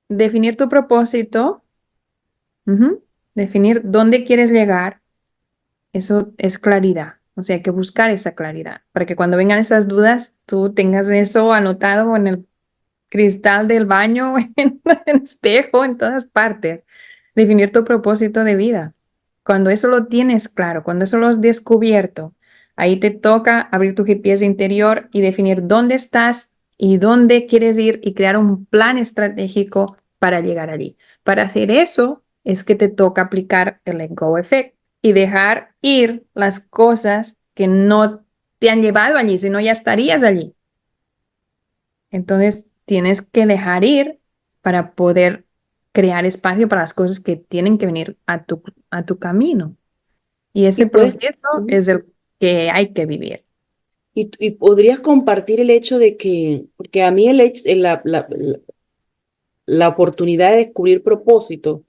definir tu propósito, ujú, definir dónde quieres llegar. Eso es claridad. O sea, hay que buscar esa claridad para que cuando vengan esas dudas, tú tengas eso anotado en el cristal del baño, en el espejo, en todas partes. Definir tu propósito de vida. Cuando eso lo tienes claro, cuando eso lo has descubierto, ahí te toca abrir tu GPS interior y definir dónde estás y dónde quieres ir y crear un plan estratégico para llegar allí. Para hacer eso es que te toca aplicar el Let Go Effect y dejar ir las cosas que no te han llevado allí, si no ya estarías allí. Entonces tienes que dejar ir para poder crear espacio para las cosas que tienen que venir a tu camino. Y Y ese puedes, proceso es el que hay que vivir. y podrías compartir el hecho de que, porque a mí la oportunidad de descubrir propósito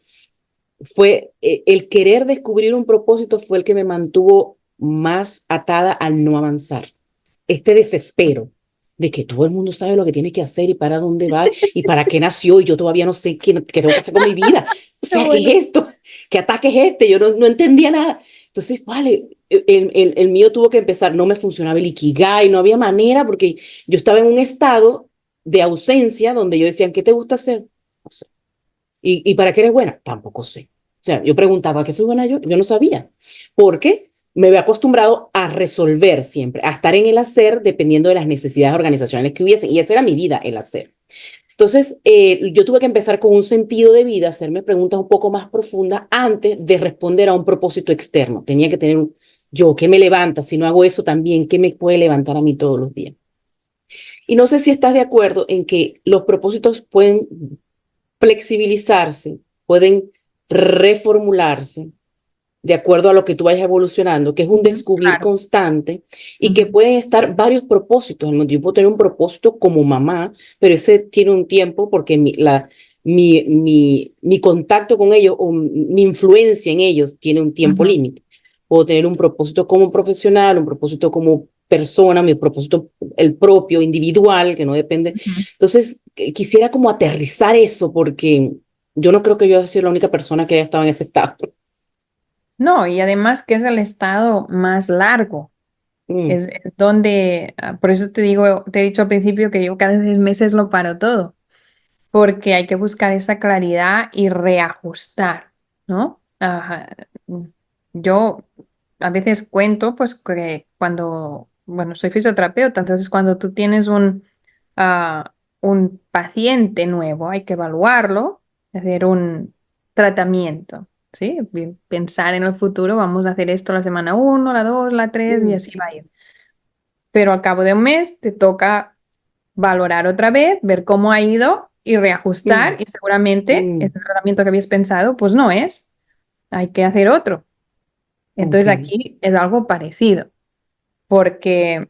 fue, el querer descubrir un propósito fue el que me mantuvo más atada al no avanzar. Este desespero de que todo el mundo sabe lo que tiene que hacer y para dónde va y para qué nació y yo todavía no sé qué tengo que hacer con mi vida. O Qué sea, ¿qué bueno. es esto? ¿Qué ataque es este? Yo no entendía nada. Entonces, vale, el mío tuvo que empezar, no me funcionaba el Ikigai, no había manera porque yo estaba en un estado de ausencia donde yo decía, ¿qué te gusta hacer? No sé. ¿Y para qué eres buena? Tampoco sé. O sea, yo preguntaba, ¿a qué soy buena yo? Yo no sabía. Porque me había acostumbrado a resolver siempre, a estar en el hacer dependiendo de las necesidades organizacionales que hubiesen. Y esa era mi vida, el hacer. Entonces, yo tuve que empezar con un sentido de vida, hacerme preguntas un poco más profundas antes de responder a un propósito externo. Tenía que tener un yo, ¿qué me levanta? Si no hago eso también, ¿qué me puede levantar a mí todos los días? Y no sé si estás de acuerdo en que los propósitos pueden flexibilizarse, pueden reformularse de acuerdo a lo que tú vayas evolucionando, que es un Ujú, descubrir claro. constante y que Ujú, pueden estar varios propósitos. Yo puedo tener un propósito como mamá, pero ese tiene un tiempo porque mi contacto con ellos o mi influencia en ellos tiene un tiempo ujú, límite. Puedo tener un propósito como profesional, un propósito como persona, mi propósito el propio, individual, que no depende. ujú. Entonces, quisiera como aterrizar eso porque yo no creo que yo haya sido la única persona que haya estado en ese estado. No, y además que es el estado más largo. Mm, Es donde, por eso te digo, te he dicho al principio que yo cada 6 meses lo paro todo, porque hay que buscar esa claridad y reajustar, ¿no? Ajá. Yo a veces cuento, pues, que cuando, bueno, soy fisioterapeuta, entonces cuando tú tienes un paciente nuevo, hay que evaluarlo, hacer un tratamiento, ¿sí? Pensar en el futuro, vamos a hacer esto la semana uno, la 2, la 3 y mm, así va a ir. Pero al cabo de un mes te toca valorar otra vez, ver cómo ha ido y reajustar mm, y seguramente mm. ese tratamiento que habías pensado, pues no es, hay que hacer otro. Ok. Entonces aquí es algo parecido, porque,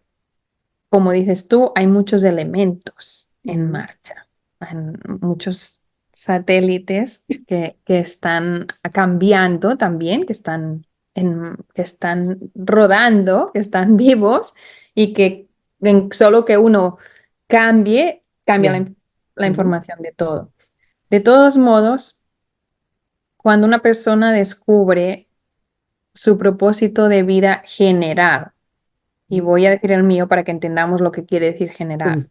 como dices tú, hay muchos elementos en marcha, hay muchos satélites que están cambiando también, que están rodando, que están vivos y que solo que uno cambia Ya. la Ujú. información de todo. De todos modos, cuando una persona descubre su propósito de vida general, y voy a decir el mío para que entendamos lo que quiere decir general. Ujú.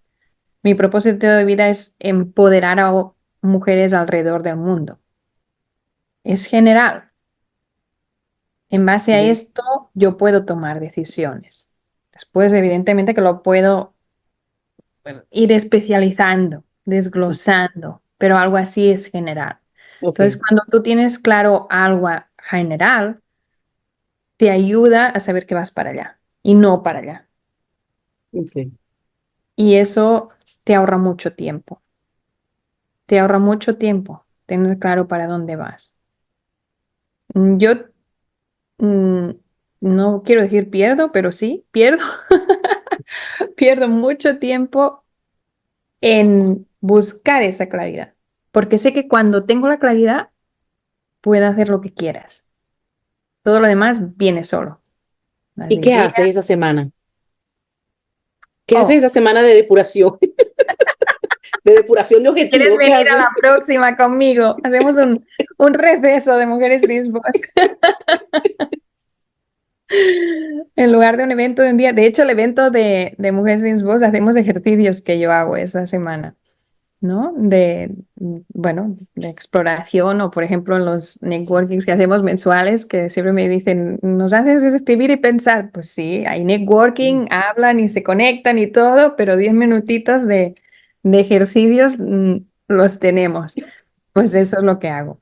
Mi propósito de vida es empoderar a mujeres alrededor del mundo. Es general. En base a Ya. esto, yo puedo tomar decisiones. Después, evidentemente, que lo puedo ir especializando, desglosando, pero algo así es general. Ok, Entonces, cuando tú tienes claro algo general, te ayuda a saber que vas para allá y no para allá. ok. Y eso te ahorra mucho tiempo. Te ahorra mucho tiempo tener claro para dónde vas. Yo mm, no quiero decir pierdo, pero sí, pierdo, pierdo mucho tiempo en buscar esa claridad, porque sé que cuando tengo la claridad, puedo hacer lo que quieras. Todo lo demás viene solo. Las ¿Y qué ideas. haces esa semana? ¿Qué haces Oh, esa semana de depuración? De depuración de ¿quieres objetivos, ¿qué venir a haces? la próxima conmigo? Hacemos un receso de Mujeres Risbos. En lugar de un evento de un día, de hecho, el evento de Mujeres Dreams Boss hacemos ejercicios que yo hago esa semana, ¿no? Bueno, de exploración o, por ejemplo, en los networkings que hacemos mensuales, que siempre me dicen, ¿nos haces escribir y pensar? Pues sí, hay networking, hablan y se conectan y todo, pero 10 minutitos de ejercicios los tenemos. Pues eso es lo que hago.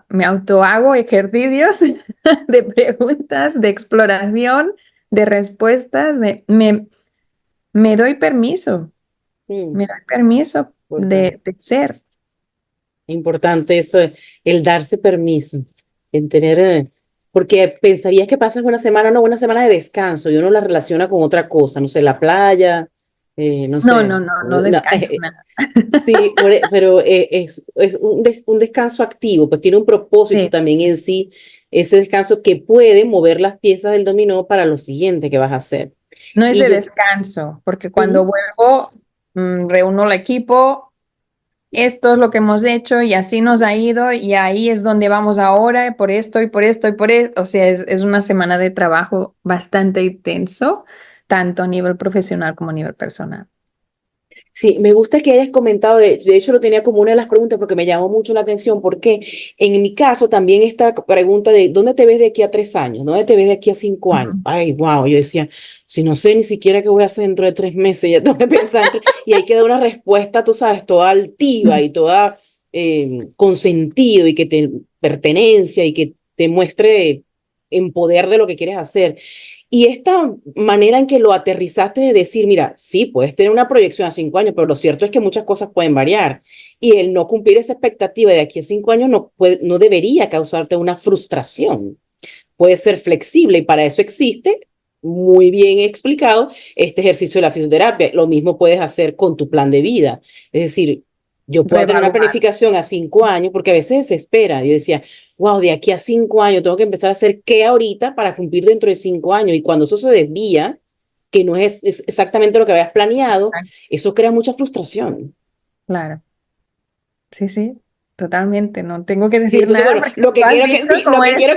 Me autohago ejercicios de preguntas, de exploración, de respuestas, me doy permiso, Mm, me doy permiso importante. de ser. Importante eso, el darse permiso, en tener, porque pensarías que pasas una semana, no, una semana de descanso, y uno la relaciona con otra cosa, no sé, la playa, no No, sé, no, no, no descanso nada. sí, pero es un descanso activo, pues tiene un propósito Sí, también en sí, ese descanso que puede mover las piezas del dominó para lo siguiente que vas a hacer. no es Y de yo, descanso, porque cuando ujú, vuelvo, reúno el equipo, esto es lo que hemos hecho y así nos ha ido y ahí es donde vamos ahora, por esto y por esto y por esto. O sea, es una semana de trabajo bastante intenso, tanto a nivel profesional como a nivel personal. sí, me gusta que hayas comentado, de hecho lo tenía como una de las preguntas porque me llamó mucho la atención, porque en mi caso también esta pregunta de ¿dónde te ves de aquí a 3 años? ¿Dónde te ves de aquí a 5 años? Ujú. Ay, wow, yo decía, si no sé ni siquiera qué voy a hacer dentro de 3 meses, ya tengo que pensar, y hay que dar una respuesta, tú sabes, toda altiva y toda con sentido y que te pertenencia y que te muestre en poder de lo que quieres hacer. Y esta manera en que lo aterrizaste de decir, mira, sí, puedes tener una proyección a 5 años, pero lo cierto es que muchas cosas pueden variar. Y el no cumplir esa expectativa de aquí a 5 años no debería causarte una frustración. Puede ser flexible y para eso existe, muy bien explicado, este ejercicio de la fisioterapia. Lo mismo puedes hacer con tu plan de vida. Es decir, yo puedo tener una Reevaluar. planificación a 5 años porque a veces se espera. Yo decía, wow, de aquí a 5 años tengo que empezar a hacer qué ahorita para cumplir dentro de 5 años. Y cuando eso se desvía, que no es exactamente lo que habías planeado, eso crea mucha frustración. Claro, sí, sí, totalmente. No tengo que Sí, decir entonces, nada bueno, porque tú has visto lo cómo que es. quiero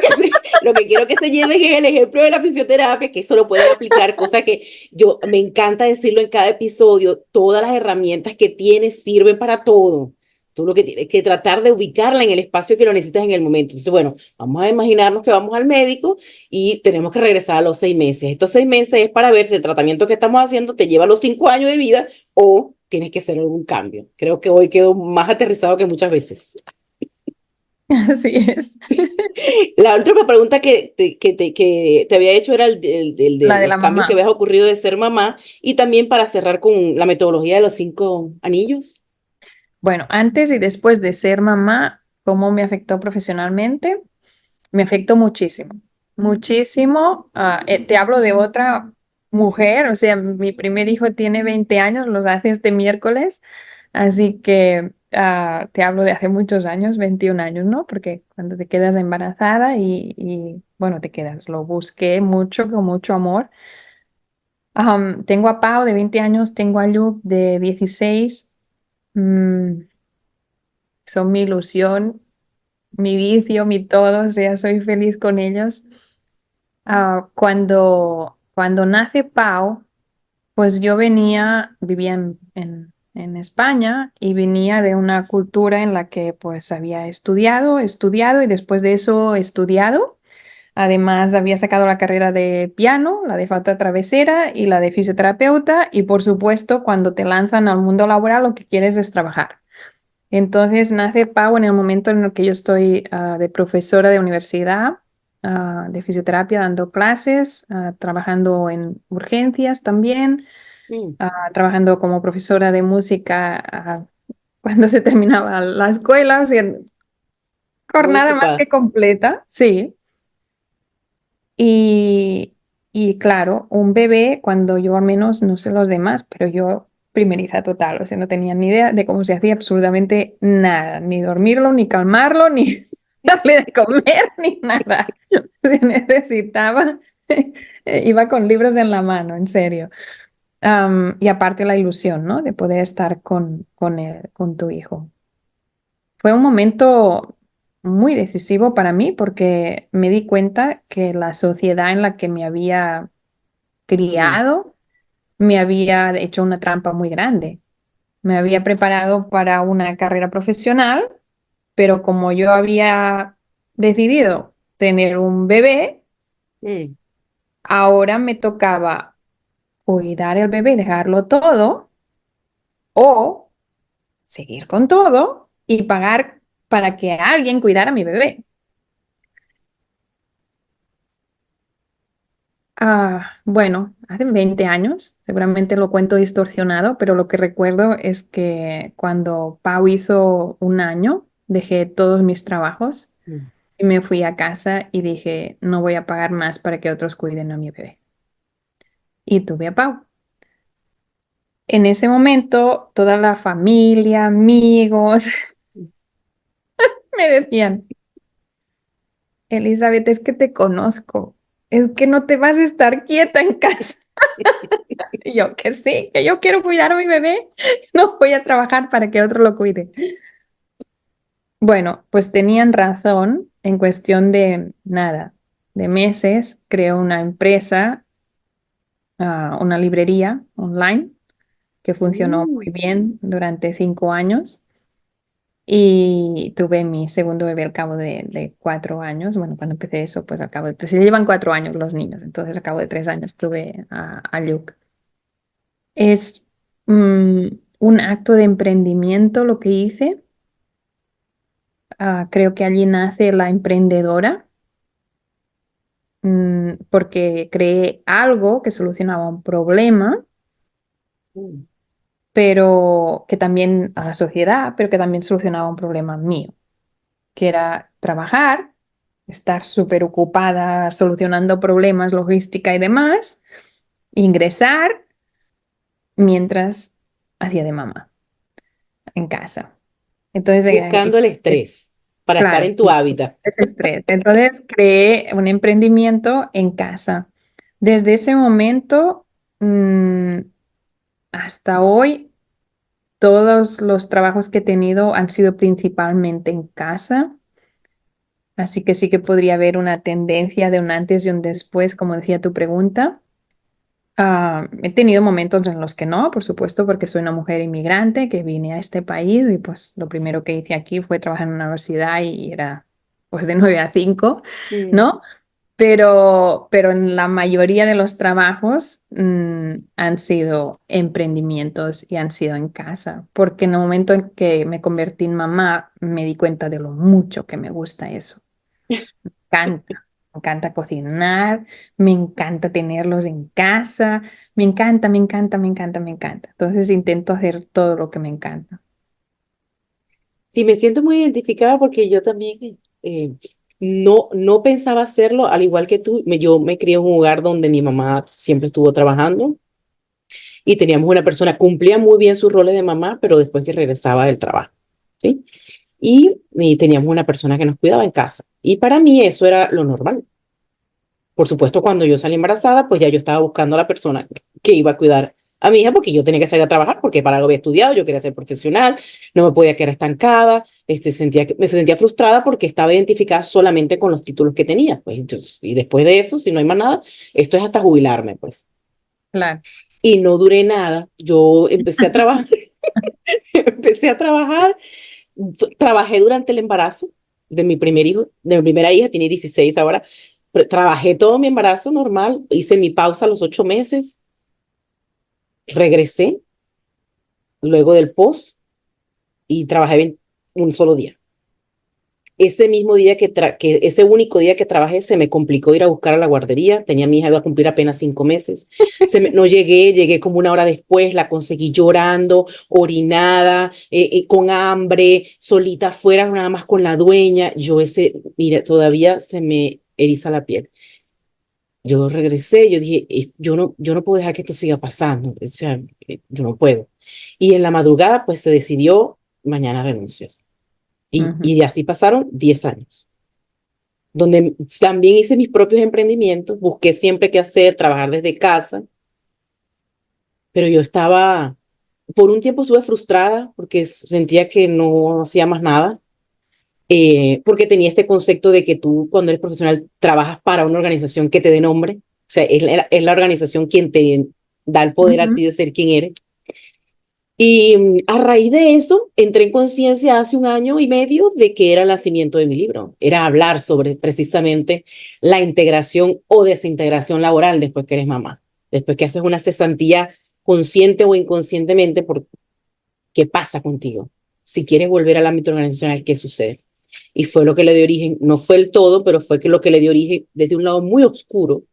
lo que quiero que se lleven es el ejemplo de la fisioterapia, que eso lo pueden aplicar, cosa que yo me encanta decirlo en cada episodio, todas las herramientas que tienes sirven para todo. Tú lo que tienes que tratar de ubicarla en el espacio que lo necesitas en el momento. Entonces, bueno, vamos a imaginarnos que vamos al médico y tenemos que regresar a los 6 meses. Estos 6 meses es para ver si el tratamiento que estamos haciendo te lleva a los 5 años de vida o tienes que hacer algún cambio. Creo que hoy quedó más aterrizado que muchas veces. Así es. La última pregunta que te había hecho era el de La de los la cambios que mamá. habías ocurrido de ser mamá y también para cerrar con la metodología de los 5 anillos. Bueno, antes y después de ser mamá, ¿cómo me afectó profesionalmente? Me afectó muchísimo, muchísimo. Te hablo de otra. mujer, o sea, mi primer hijo tiene 20 años, los hace este miércoles, así que te hablo de hace muchos años, 21 años, ¿no? Porque cuando te quedas embarazada bueno, te quedas, lo busqué mucho, con mucho amor. Tengo a Pau de 20 años, tengo a Luke de 16, mm, son mi ilusión, mi vicio, mi todo, o sea, soy feliz con ellos. Cuando nace Pau, pues yo vivía en España y venía de una cultura en la que pues había estudiado y después de eso estudiado. Además había sacado la carrera de piano, la de flauta travesera y la de fisioterapeuta y por supuesto cuando te lanzan al mundo laboral lo que quieres es trabajar. Entonces nace Pau en el momento en el que yo estoy de profesora de universidad, de fisioterapia, dando clases, trabajando en urgencias también, Mm, trabajando como profesora de música cuando se terminaba la escuela, o sea, muy jornada más ocupada. que completa, sí. Y, y claro, un bebé, cuando yo al menos, no sé los demás, pero yo primeriza total, o sea, no tenía ni idea de cómo se hacía absolutamente nada, ni dormirlo, ni calmarlo, ni darle de comer, ni nada. Se necesitaba, iba con libros en la mano, en serio. Y aparte la ilusión, ¿no? De poder estar con tu hijo. Fue un momento muy decisivo para mí porque me di cuenta que la sociedad en la que me había Mm, criado me había hecho una trampa muy grande. Me había preparado para una carrera profesional, pero como yo había decidido tener un bebé, mm. ahora me tocaba cuidar el bebé y dejarlo todo o seguir con todo y pagar para que alguien cuidara a mi bebé. Bueno, hace 20 años, seguramente lo cuento distorsionado, pero lo que recuerdo es que cuando Pau hizo un año, dejé todos mis trabajos Mm. y me fui a casa y dije, no voy a pagar más para que otros cuiden a mi bebé. Y tuve a Pau. En ese momento, toda la familia, amigos, me decían, Elizabeth, es que te conozco, es que no te vas a estar quieta en casa. Y yo, que sí, que yo quiero cuidar a mi bebé, no voy a trabajar para que otro lo cuide. Bueno, pues tenían razón en cuestión de nada, de meses, creó una empresa, una librería online que funcionó Mm. muy bien durante 5 años y tuve mi segundo bebé al cabo de 4 años. Bueno, cuando empecé eso, pues al cabo de 3, se llevan 4 años los niños, entonces al cabo de 3 años tuve a Luke. Es mm, un acto de emprendimiento lo que hice. Creo que allí nace la emprendedora, porque creé algo que solucionaba un problema, Mm. pero que también a la sociedad, pero que también solucionaba un problema mío, que era trabajar, estar súper ocupada solucionando problemas, logística y demás, ingresar mientras hacía de mamá en casa. Entonces, Buscando el estrés para estar claro, en tu sí, hábitat. ese estrés. Entonces creé un emprendimiento en casa. Desde ese momento hasta hoy, todos los trabajos que he tenido han sido principalmente en casa. Así que sí que podría haber una tendencia de un antes y un después, como decía tu pregunta. He tenido momentos en los que no, por supuesto, porque soy una mujer inmigrante que vine a este país y pues lo primero que hice aquí fue trabajar en una universidad y era pues de 9 a 5, Mm. ¿no? Pero en la mayoría de los trabajos han sido emprendimientos y han sido en casa, porque en el momento en que me convertí en mamá me di cuenta de lo mucho que me gusta eso. Encanta. Me encanta cocinar, me encanta tenerlos en casa, me encanta, me encanta, me encanta, me encanta. Entonces intento hacer todo lo que me encanta. Sí, me siento muy identificada porque yo también no pensaba hacerlo, al igual que tú. Yo me crié en un hogar donde mi mamá siempre estuvo trabajando y teníamos una persona, cumplía muy bien sus roles de mamá, pero después que regresaba del trabajo, ¿sí? Y teníamos una persona que nos cuidaba en casa. Y para mí eso era lo normal. Por supuesto, cuando yo salí embarazada, pues ya yo estaba buscando a la persona que iba a cuidar a mi hija porque yo tenía que salir a trabajar porque para algo había estudiado, yo quería ser profesional, no me podía quedar estancada, me sentía frustrada porque estaba identificada solamente con los títulos que tenía. Pues, entonces, y después de eso, si no hay más nada, esto es hasta jubilarme, pues. Claro. Y no duré nada. Yo empecé a trabajar, empecé a trabajar, trabajé durante el embarazo de mi primer hijo, de mi primera hija, tiene 16 ahora. Trabajé todo mi embarazo normal, hice mi pausa a los 8 meses, regresé luego del post y trabajé un solo día. Ese mismo día ese único día que trabajé, se me complicó ir a buscar a la guardería. Tenía mi hija, iba a cumplir apenas 5 meses. No llegué como una hora después, la conseguí llorando, orinada, con hambre, solita afuera, nada más con la dueña. Mira, todavía se me eriza la piel. Yo regresé, yo dije, yo no puedo dejar que esto siga pasando, o sea, yo no puedo. Y en la madrugada, pues se decidió, mañana renuncias. Ujú. Y de así pasaron 10 años, donde también hice mis propios emprendimientos, busqué siempre qué hacer, trabajar desde casa, pero por un tiempo estuve frustrada porque sentía que no hacía más nada, porque tenía este concepto de que tú cuando eres profesional trabajas para una organización que te dé nombre, o sea, es la organización quien te da el poder a Ujú. ti de ser quien eres. Y a raíz de eso, entré en conciencia hace un año y medio de que era el nacimiento de mi libro. Era hablar sobre precisamente la integración o desintegración laboral después que eres mamá. Después que haces una cesantía consciente o inconscientemente, por qué pasa contigo. Si quieres volver al ámbito organizacional, ¿qué sucede? Y fue lo que le dio origen, no fue el todo, pero fue lo que le dio origen desde un lado muy oscuro,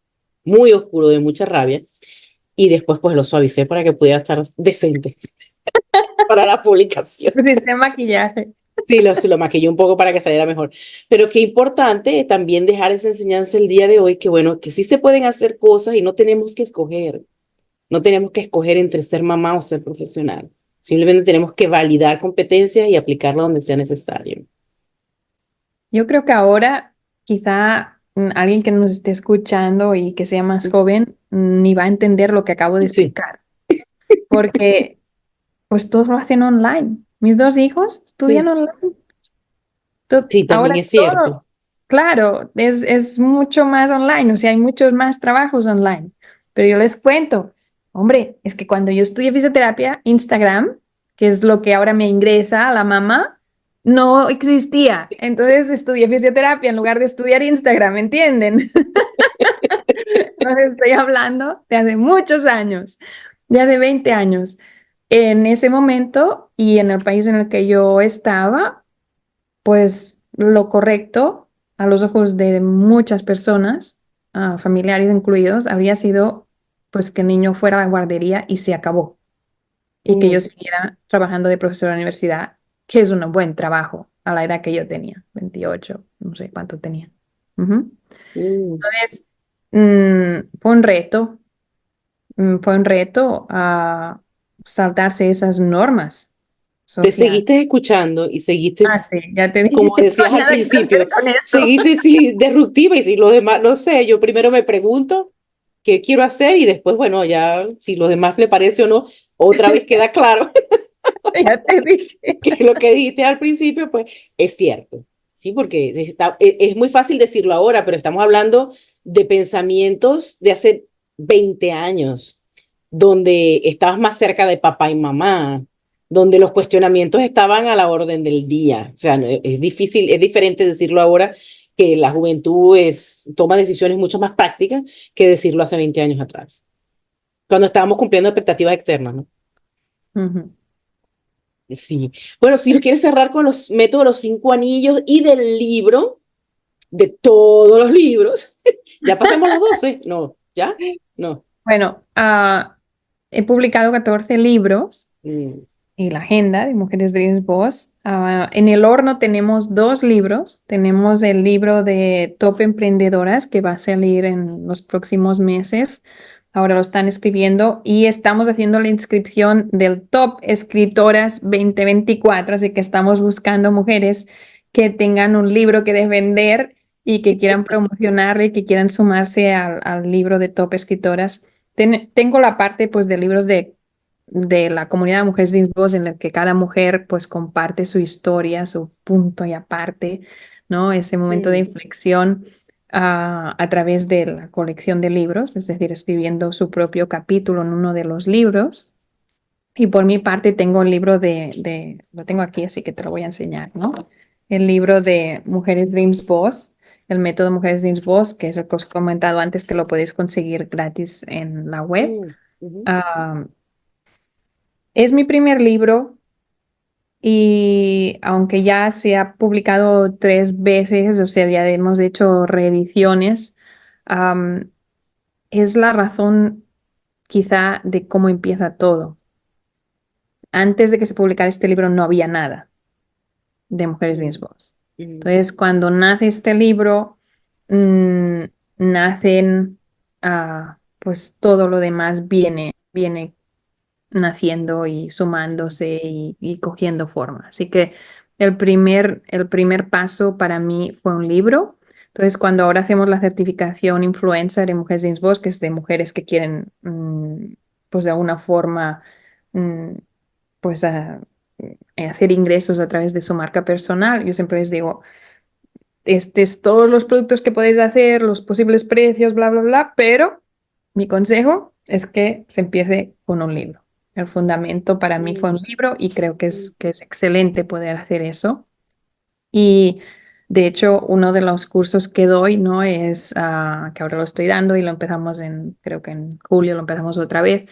de mucha rabia. Y después pues lo suavicé para que pudiera estar decente para la publicación. Pusiste maquillaje. Sí, lo maquillé un poco para que saliera mejor. Pero qué importante también dejar esa enseñanza el día de hoy, que bueno, que sí se pueden hacer cosas y no tenemos que escoger. No tenemos que escoger entre ser mamá o ser profesional. Simplemente tenemos que validar competencias y aplicarlas donde sea necesario. Yo creo que ahora quizá alguien que nos esté escuchando y que sea más joven ni va a entender lo que acabo de Sí, explicar, porque pues todos lo hacen online. Mis dos hijos estudian sí, online. sí, también Ahora es cierto. todo, claro, es mucho más online, o sea, hay muchos más trabajos online. Pero yo les cuento, hombre, es que cuando yo estudié fisioterapia, Instagram, que es lo que ahora me ingresa a la mamá, no existía. Entonces estudié fisioterapia en lugar de estudiar Instagram, ¿entienden? Entonces estoy hablando de hace muchos años, de hace 20 años. En ese momento y en el país en el que yo estaba, pues lo correcto a los ojos de muchas personas, familiares incluidos, habría sido pues que el niño fuera a la guardería y se acabó. Y que yo Mm, siguiera trabajando de profesora de universidad, que es un buen trabajo a la edad que yo tenía, 28 no sé cuánto tenía. Ujú. mm. Entonces, fue un reto, fue un reto a saltarse esas normas Te sociales. seguiste escuchando y seguiste, Ah, sí, ya te dije, como decías no hay al nada que hacer principio, con eso. seguiste sí, disruptiva y si los demás, no sé, yo primero me pregunto qué quiero hacer y después, bueno, ya si los demás le parece o no, otra vez queda claro Ya te dije. que lo que dijiste al principio, pues es cierto, ¿sí? Porque es muy fácil decirlo ahora, pero estamos hablando de pensamientos de hace 20 años, donde estabas más cerca de papá y mamá, donde los cuestionamientos estaban a la orden del día. O sea, es difícil, es diferente decirlo ahora que la juventud toma decisiones mucho más prácticas que decirlo hace 20 años atrás, cuando estábamos cumpliendo expectativas externas, ¿no? Ujú. Sí. Bueno, si lo quieres cerrar con los métodos de los 5 anillos y del libro, de todos los libros, ya pasemos los 12. No, ¿ya? No. Bueno, he publicado 14 libros Mm. y la agenda de Mujeres Dreams Boss. En el horno tenemos dos libros. Tenemos el libro de Top Emprendedoras que va a salir en los próximos meses. Ahora lo están escribiendo y estamos haciendo la inscripción del Top Escritoras 2024, así que estamos buscando mujeres que tengan un libro que defender y que quieran promocionarle y que quieran sumarse al libro de Top Escritoras. Tengo la parte pues de libros de la comunidad de Mujeres de Voz en la que cada mujer pues comparte su historia, su punto y aparte, ¿no? Ese momento de Mm, inflexión a través de la colección de libros, es decir, escribiendo su propio capítulo en uno de los libros. Y por mi parte tengo el libro lo tengo aquí, así que te lo voy a enseñar, ¿no? El libro de Mujeres Dreams Boss, el método Mujeres Dreams Boss, que es el que os he comentado antes, que lo podéis conseguir gratis en la web. ujú, Ah, es mi primer libro y aunque ya se ha publicado 3 veces, o sea, ya hemos hecho reediciones, am, es la razón quizá de cómo empieza todo. Antes de que se publicara este libro no había nada de Mujeres mm, Lisboas. mm, Entonces, cuando nace este libro, mm, nacen, pues todo lo demás viene naciendo y sumándose y cogiendo forma. Así que el primer paso para mí fue un libro. Entonces, cuando ahora hacemos la certificación influencer en Mujeres de Voz, que es de mujeres que quieren, pues de alguna forma, mm, pues hacer ingresos a través de su marca personal, yo siempre les digo, estos todos los productos que podéis hacer, los posibles precios, bla, bla, bla, pero mi consejo es que se empiece con un libro. El fundamento para mí fue un mm, libro y creo que es excelente poder hacer eso. Y de hecho, uno de los cursos que doy, ¿no? Es que ahora lo estoy dando y lo empezamos creo que en julio lo empezamos otra vez,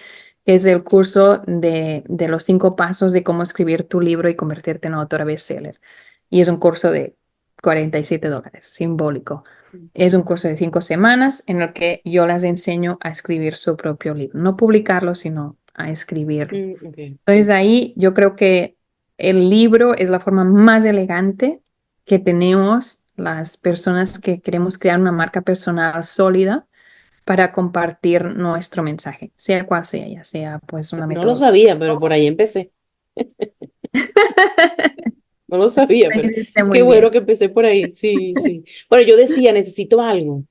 es el curso de los 5 pasos de cómo escribir tu libro y convertirte en autora bestseller. Y es un curso de $47, simbólico. mm, Es un curso de 5 semanas en el que yo las enseño a escribir su propio libro. No publicarlo, sino a escribirlo. ok. Entonces ahí yo creo que el libro es la forma más elegante que tenemos las personas que queremos crear una marca personal sólida para compartir nuestro mensaje, sea cual sea, ya sea pues una No lo metodología. sabía, pero por ahí empecé. No lo sabía, Lo pero hiciste qué muy bien. bueno que empecé por ahí. Sí, sí. Bueno, yo decía, necesito algo. O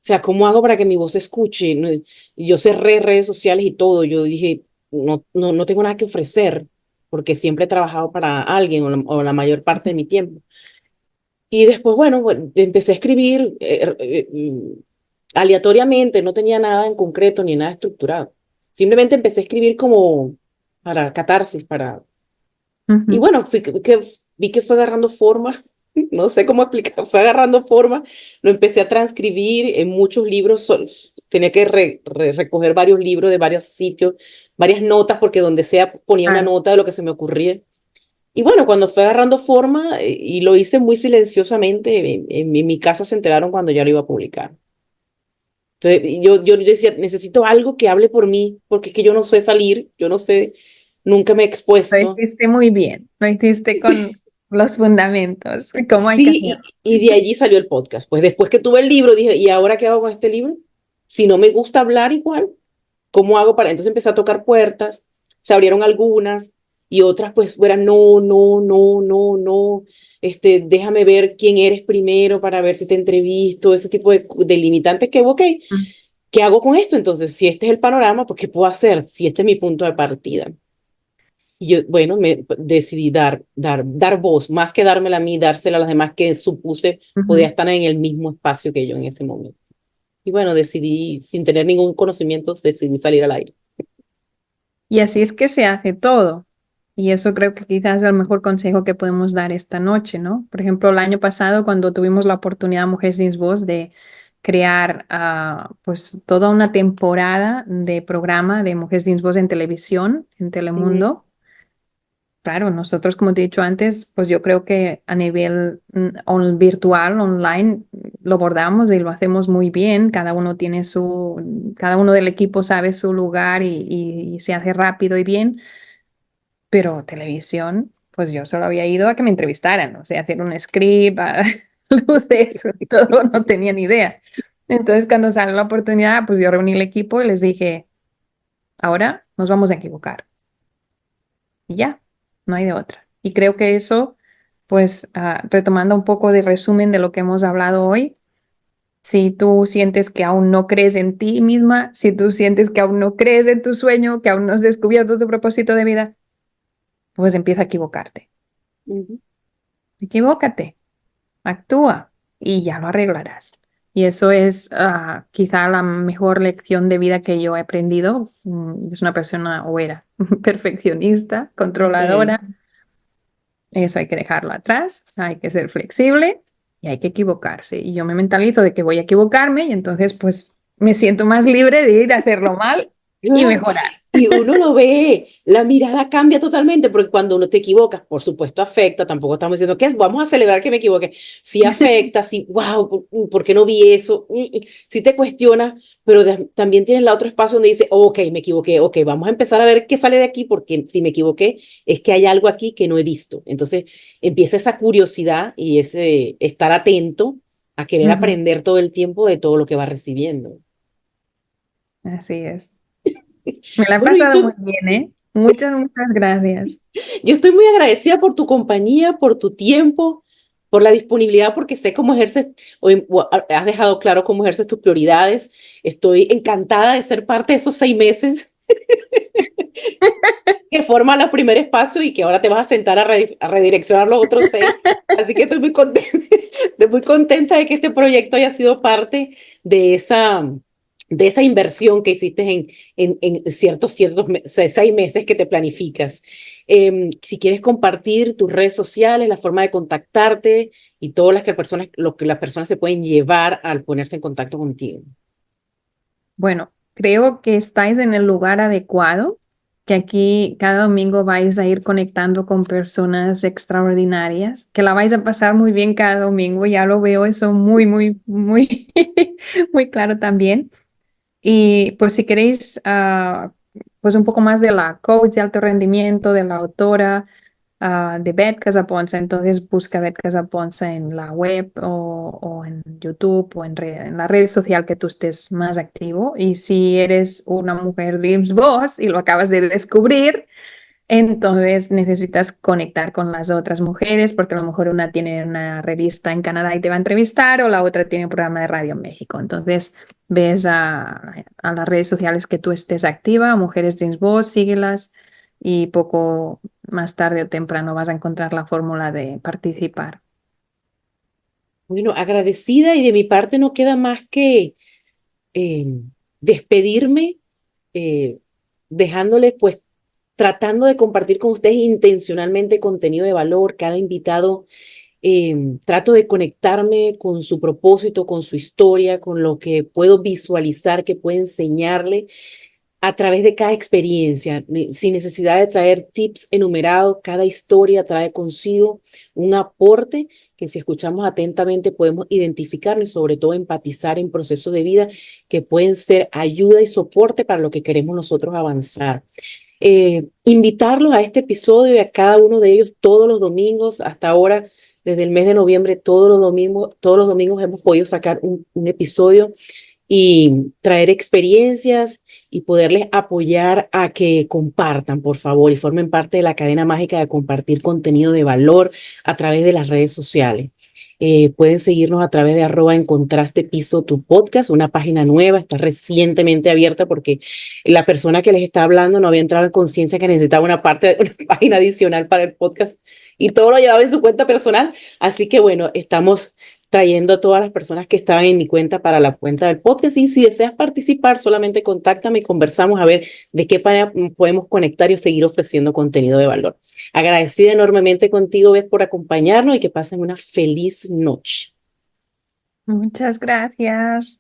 sea, ¿cómo hago para que mi voz se escuche? Yo cerré redes sociales y todo. Yo dije, no tengo nada que ofrecer, porque siempre he trabajado para alguien o la mayor parte de mi tiempo. Y después, bueno, empecé a escribir aleatoriamente, no tenía nada en concreto ni nada estructurado. Simplemente empecé a escribir como para catarsis, y Ujú, bueno, vi que fue agarrando forma, no sé cómo explicar, fue agarrando forma, lo empecé a transcribir en muchos libros, tenía que recoger varios libros de varios sitios, varias notas, porque donde sea ponía una claro. nota de lo que se me ocurría. Y bueno, cuando fue agarrando forma, y lo hice muy silenciosamente, en mi casa se enteraron cuando ya lo iba a publicar. Entonces, yo decía, necesito algo que hable por mí, porque es que yo no sé salir, yo no sé, nunca me he Lo expuesto. hiciste muy bien, lo hiciste con los fundamentos, cómo hay que Sí, hacerlo. y de allí salió el podcast. Pues después que tuve el libro, dije, ¿y ahora qué hago con este libro? Si no me gusta hablar igual, ¿cómo hago para...? Entonces empecé a tocar puertas, se abrieron algunas y otras pues fueran, no, déjame ver quién eres primero para ver si te entrevisto, ese tipo de limitantes que, ok, Mm, ¿qué hago con esto? Entonces, si este es el panorama, pues ¿qué puedo hacer? Si este es mi punto de partida. Y yo, bueno, me decidí dar voz, más que dármela a mí, dársela a las demás que supuse podía ujú. estar en el mismo espacio que yo en ese momento. Y bueno, decidí, sin tener ningún conocimiento, decidí salir al aire. Y así es que se hace todo. Y eso creo que quizás es el mejor consejo que podemos dar esta noche, ¿no? Por ejemplo, el año pasado, cuando tuvimos la oportunidad, Mujeres Sin Voz, de crear pues toda una temporada de programa de Mujeres Sin Voz en televisión, en Ujú, Telemundo. Claro, nosotros, como te he dicho antes, pues yo creo que a nivel virtual, online, lo abordamos y lo hacemos muy bien. Cada uno del equipo sabe su lugar y se hace rápido y bien. pero televisión, pues yo solo había ido a que me entrevistaran, o sea, hacer un script, a luces, todo, no tenía ni idea. Entonces, cuando salió la oportunidad, pues yo reuní el equipo y les dije, ahora nos vamos a equivocar. Y ya, no hay de otra. Y creo que eso, pues, retomando un poco de resumen de lo que hemos hablado hoy, si tú sientes que aún no crees en ti misma, si tú sientes que aún no crees en tu sueño, que aún no has descubierto tu propósito de vida, pues empieza a equivocarte. Ujú. Equivócate, actúa y ya lo arreglarás. Y eso es quizá la mejor lección de vida que yo he aprendido. Es una persona o era perfeccionista, Okay. controladora. Eso hay que dejarlo atrás, hay que ser flexible y hay que equivocarse. Y yo me mentalizo de que voy a equivocarme y entonces pues me siento más libre de ir a hacerlo mal y Claro, mejorar. y uno lo ve, la mirada cambia totalmente, porque cuando uno te equivocas, por supuesto afecta, tampoco estamos diciendo que vamos a celebrar que me equivoqué, sí afecta, sí, wow, ¿por qué no vi eso? Sí te cuestionas, pero también tienes la otro espacio donde dice, ok, me equivoqué, ok, vamos a empezar a ver qué sale de aquí, porque si me equivoqué, es que hay algo aquí que no he visto. Entonces empieza esa curiosidad y ese estar atento a querer Ujú, aprender todo el tiempo de todo lo que va recibiendo. así es. Me la he Bueno, pasado muy bien, ¿eh? Muchas, muchas gracias. yo estoy muy agradecida por tu compañía, por tu tiempo, por la disponibilidad, porque sé cómo ejerces, o has dejado claro cómo ejerces tus prioridades. Estoy encantada de ser parte de esos 6 meses que forman el primer espacio y que ahora te vas a sentar a redireccionar los otros 6. Así que estoy muy contenta, muy contenta de que este proyecto haya sido parte de esa inversión que hiciste en ciertos 6 meses que te planificas. Si quieres compartir tus redes sociales, la forma de contactarte y todas lo que las personas se pueden llevar al ponerse en contacto contigo. Bueno, creo que estáis en el lugar adecuado, que aquí cada domingo vais a ir conectando con personas extraordinarias, que la vais a pasar muy bien cada domingo, ya lo veo eso muy, muy, muy, muy claro también. Y pues si queréis pues un poco más de la coach de alto rendimiento, de la autora de Beth Casaponza, entonces busca Beth Casaponza en la web o en YouTube o en la red social que tú estés más activo. Y si eres una mujer Dreams Boss y lo acabas de descubrir, entonces necesitas conectar con las otras mujeres porque a lo mejor una tiene una revista en Canadá y te va a entrevistar o la otra tiene un programa de radio en México. Entonces ves a las redes sociales que tú estés activa, Mujeres Dreams Boss, síguelas y poco más tarde o temprano vas a encontrar la fórmula de participar. Bueno, agradecida y de mi parte no queda más que eh, despedirme, eh, dejándoles pues tratando de compartir con ustedes intencionalmente contenido de valor. Cada invitado trato de conectarme con su propósito, con su historia, con lo que puedo visualizar que puede enseñarle a través de cada experiencia, sin necesidad de traer tips enumerados. Cada historia trae consigo un aporte que si escuchamos atentamente podemos identificarlo y sobre todo empatizar en procesos de vida que pueden ser ayuda y soporte para lo que queremos nosotros avanzar. Invitarlos a este episodio y a cada uno de ellos todos los domingos, hasta ahora, desde el mes de noviembre, todos los domingos hemos podido sacar un episodio y traer experiencias y poderles apoyar a que compartan, por favor, y formen parte de la cadena mágica de compartir contenido de valor a través de las redes sociales. Pueden seguirnos a través de @encontraste_piso tu podcast, una página nueva, está recientemente abierta porque la persona que les está hablando no había entrado en conciencia que necesitaba una página adicional para el podcast y todo lo llevaba en su cuenta personal. Así que bueno, estamos trayendo a todas las personas que estaban en mi cuenta para la cuenta del podcast. Y si deseas participar, solamente contáctame y conversamos a ver de qué manera podemos conectar y seguir ofreciendo contenido de valor. Agradecida enormemente contigo, Beth, por acompañarnos y que pasen una feliz noche. Muchas gracias.